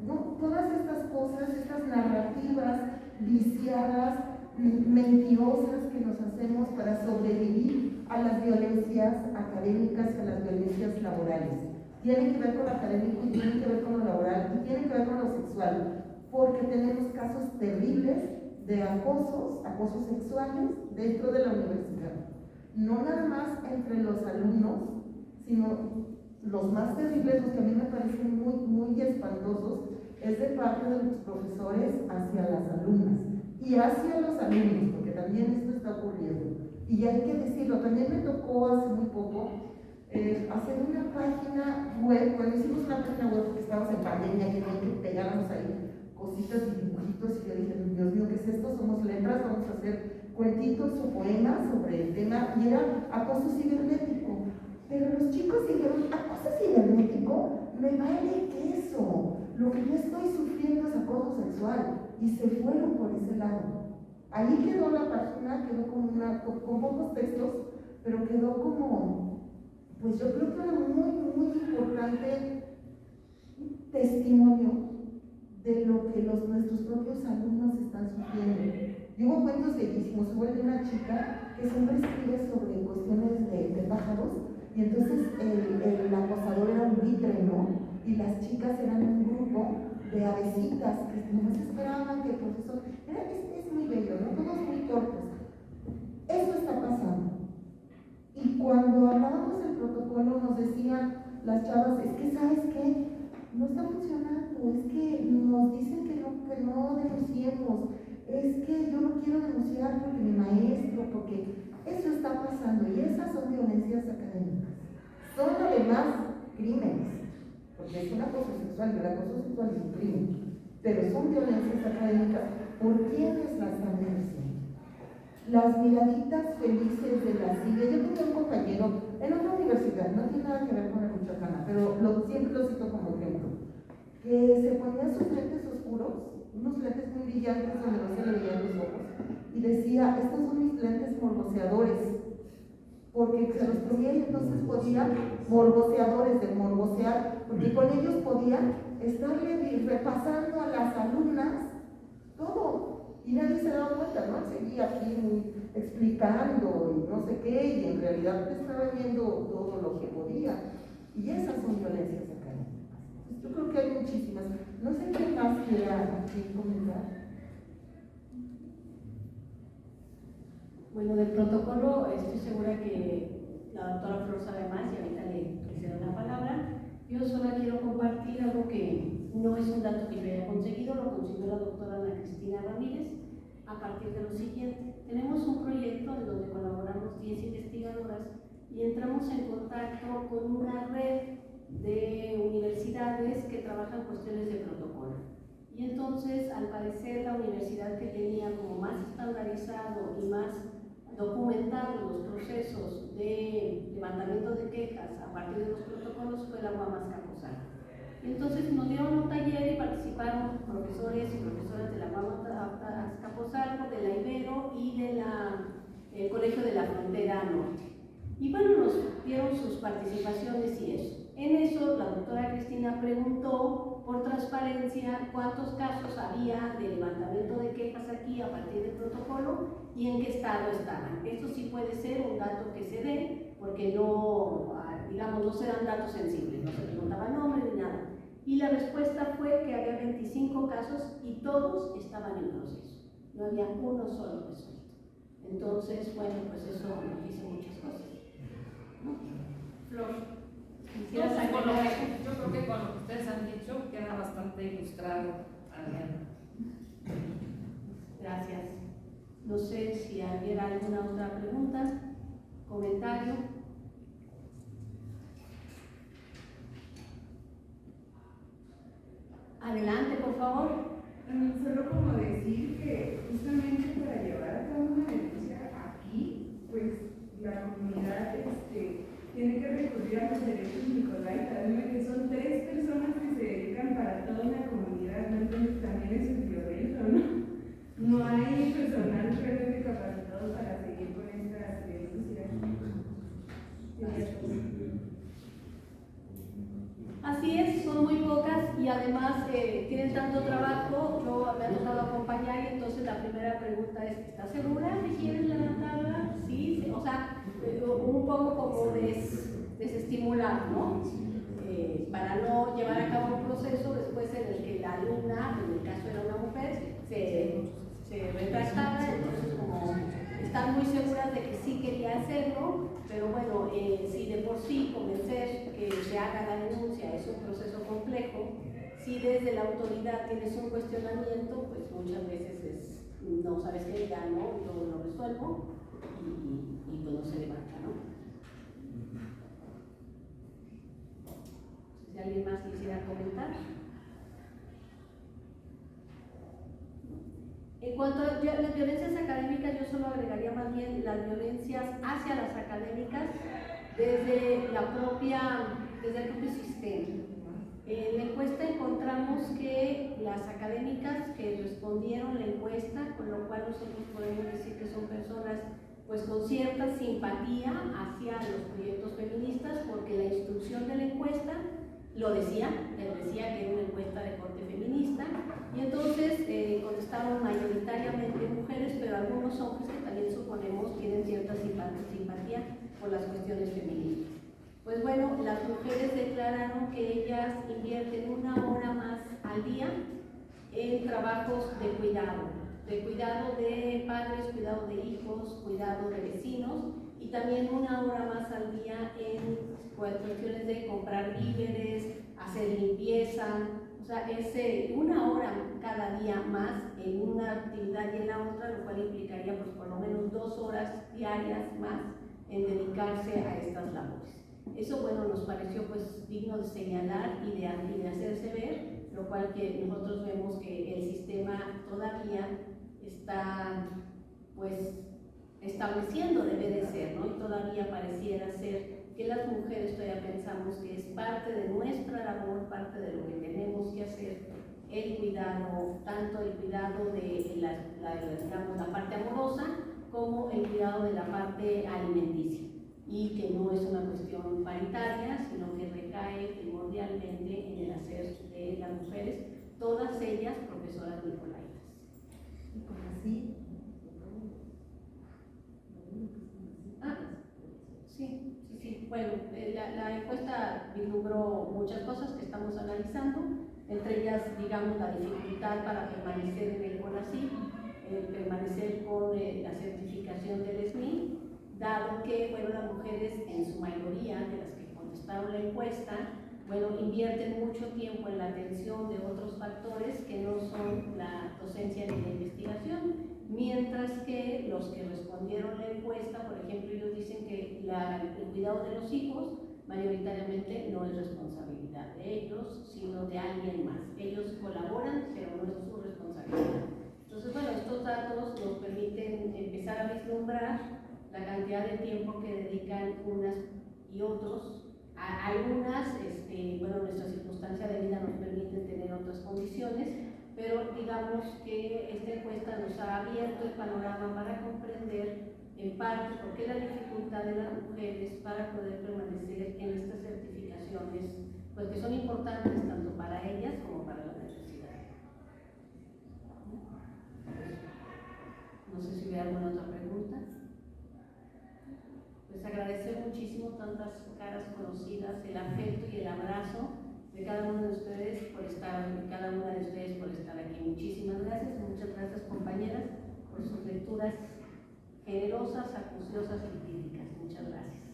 no, todas estas cosas, estas narrativas viciadas, mentirosas que nos hacemos para sobrevivir a las violencias académicas y a las violencias laborales. Tienen que ver con lo académico y tienen que ver con lo laboral y tienen que ver con lo sexual, porque tenemos casos terribles de acosos sexuales dentro de la universidad. No nada más entre los alumnos, sino los más terribles, los que a mí me parecen muy espantosos, es de parte de los profesores hacia las alumnas y hacia los alumnos, porque también esto está ocurriendo. Y hay que decirlo, también me tocó hace muy poco hacer una página web. Bueno, hicimos una página web porque estábamos en pandemia, que pegáramos ahí cositas y dibujitos, y yo dije, Dios mío, ¿qué es esto? Somos letras, vamos a hacer cuentitos o poemas sobre el tema, y era acoso cibernético. Pero los chicos dijeron, acoso cibernético, me vale queso, lo que yo estoy sufriendo es acoso sexual, y se fueron por ese lado. Ahí quedó la página, quedó con pocos textos, pero quedó como, pues yo creo que era muy importante testimonio de lo que nuestros propios alumnos están sufriendo. Y hubo cuentos bellísimos. Hubo de una chica que siempre escribe sobre cuestiones de pájaros, y entonces el acosador era un buitre, ¿no? Y las chicas eran un grupo de avecitas que nomás esperaban que el profesor... Es muy bello, ¿no? Todos muy torpes. Eso está pasando. Y cuando hablábamos del protocolo nos decían las chavas, es que ¿sabes qué? No está funcionando, es que nos dicen que no denunciemos, es que yo no quiero denunciar porque mi maestro, porque eso está pasando, y esas son violencias académicas. Son además crímenes, porque es un acoso sexual, y el acoso sexual es un crimen, pero son violencias académicas por quienes las están denunciando. Las miraditas felices de la CIDE. Yo tenía un compañero en otra universidad, no tiene nada que ver con la Michoacana, pero siempre lo cito como ejemplo, que se ponía sus lentes oscuros, unos lentes muy brillantes donde no se le veían los ojos, y decía, estos son mis lentes morboseadores, porque se los ponía y entonces podía, morboseadores, de morbosear, porque con ellos podía estarle repasando a las alumnas todo. Y nadie se daba cuenta, ¿no? Seguía aquí explicando y no sé qué, y en realidad estaba viendo todo lo que podía. Y esas son violencias académicas. Entonces, yo creo que hay muchísimas. No sé qué más quiera aquí comentar. Bueno, del protocolo estoy segura que la doctora Flor sabe más, y ahorita le cedo la palabra. Yo solo quiero compartir algo que no es un dato que yo haya conseguido, lo consiguió la doctora Ana Cristina Ramírez, a partir de lo siguiente. Tenemos un proyecto en donde colaboramos 10 investigadoras y entramos en contacto con una red de universidades que trabajan cuestiones de protocolo. Y entonces, al parecer, la universidad que tenía como más estandarizado y más documentado los procesos de levantamiento de quejas a partir de los protocolos fue la UAM Azcapotzalco. Entonces nos dieron un taller y participaron profesores y profesoras de la UAM Azcapotzalco, de la Ibero y del Colegio de la Frontera Norte. Y bueno, nos dieron sus participaciones y eso. En eso, la doctora Cristina preguntó por transparencia cuántos casos había de levantamiento de quejas aquí a partir del protocolo y en qué estado estaban. Esto sí puede ser un dato que se dé, porque no, digamos, no se dan datos sensibles, no se preguntaba nombre ni nada. Y la respuesta fue que había 25 casos y todos estaban en proceso. No había uno solo resuelto. Entonces, bueno, pues eso nos dice muchas cosas, ¿no? Flor. Yo creo que con lo que ustedes han dicho queda bastante ilustrado, Adriana. Gracias. No sé si hubiera alguna otra pregunta, comentario. Adelante, por favor. Solo como decir que justamente para llevar a cabo una denuncia aquí, pues la comunidad tiene que recurrir a los derechos nicolaita, que son 3 personas que se dedican para toda una comunidad, ¿no? Entonces también eso es violento, ¿no? No hay personal realmente capacitado para seguir con estas denuncias. Así es, son muy pocas y además tienen tanto trabajo. Yo me ha tocado acompañar y entonces la primera pregunta es, ¿estás segura que quieres levantarla? Sí, sí. O sea, un poco como desestimular, ¿no? Para no llevar a cabo un proceso después en el que la alumna, en el caso era una mujer, se retractara, entonces como están muy seguras de que sí quería hacerlo, pero bueno, si de por sí convencer que se haga la denuncia es un proceso complejo, si desde la autoridad tienes un cuestionamiento, pues muchas veces no sabes qué, ya no, yo lo resuelvo y pues no se levanta, ¿no? si alguien más quisiera comentar. En cuanto a las violencias académicas, yo solo agregaría más bien las violencias hacia las académicas desde el propio sistema. En la encuesta encontramos que las académicas que respondieron la encuesta, con lo cual nosotros podemos decir que son personas pues con cierta simpatía hacia los proyectos feministas, porque la instrucción de la encuesta lo decía, les decía que era una encuesta de corte feminista, y entonces contestaron mayoritariamente mujeres, pero algunos hombres que también suponemos tienen cierta simpatía por las cuestiones feministas. Pues bueno, las mujeres declararon que ellas invierten 1 hora más al día en trabajos de cuidado de padres, cuidado de hijos, cuidado de vecinos, y también 1 hora más al día en cuestiones de comprar víveres, hacer limpieza, o sea, es 1 hora cada día más en una actividad y en la otra, lo cual implicaría pues por lo menos 2 horas diarias más en dedicarse a estas labores. Eso, bueno, nos pareció pues digno de señalar y de hacerse ver, lo cual que nosotros vemos que el sistema todavía está pues estableciendo, debe de ser, ¿no? Y todavía pareciera ser que las mujeres todavía pensamos que es parte de nuestra labor, parte de lo que tenemos que hacer, el cuidado, tanto el cuidado de digamos, la parte amorosa como el cuidado de la parte alimenticia, y que no es una cuestión paritaria, sino que recae primordialmente en el hacer de las mujeres, todas ellas profesoras nicolaitas. Y pues así. Sí. Bueno, la encuesta vislumbró muchas cosas que estamos analizando, entre ellas, digamos, la dificultad para permanecer en el CONACYT, permanecer con la certificación del SNI, dado que, bueno, las mujeres en su mayoría de las que contestaron la encuesta, bueno, invierten mucho tiempo en la atención de otros factores que no son la docencia ni la investigación, mientras que los que respondieron la encuesta, por ejemplo, ellos dicen que el cuidado de los hijos mayoritariamente no es responsabilidad de ellos, sino de alguien más. Ellos colaboran, pero no es su responsabilidad. Entonces, bueno, estos datos nos permiten empezar a vislumbrar la cantidad de tiempo que dedican unas y otros. Algunas, bueno, nuestra circunstancia de vida nos permite tener otras condiciones, pero digamos que esta encuesta nos ha abierto el panorama para comprender en parte por qué la dificultad de las mujeres para poder permanecer en estas certificaciones, pues que son importantes tanto para ellas como para la universidad. No sé si hubiera alguna otra pregunta. Pues agradecer muchísimo tantas caras conocidas, el afecto y el abrazo de cada uno de ustedes por estar aquí. Muchísimas gracias, muchas gracias compañeras por sus lecturas generosas, acuciosas y críticas. Muchas gracias.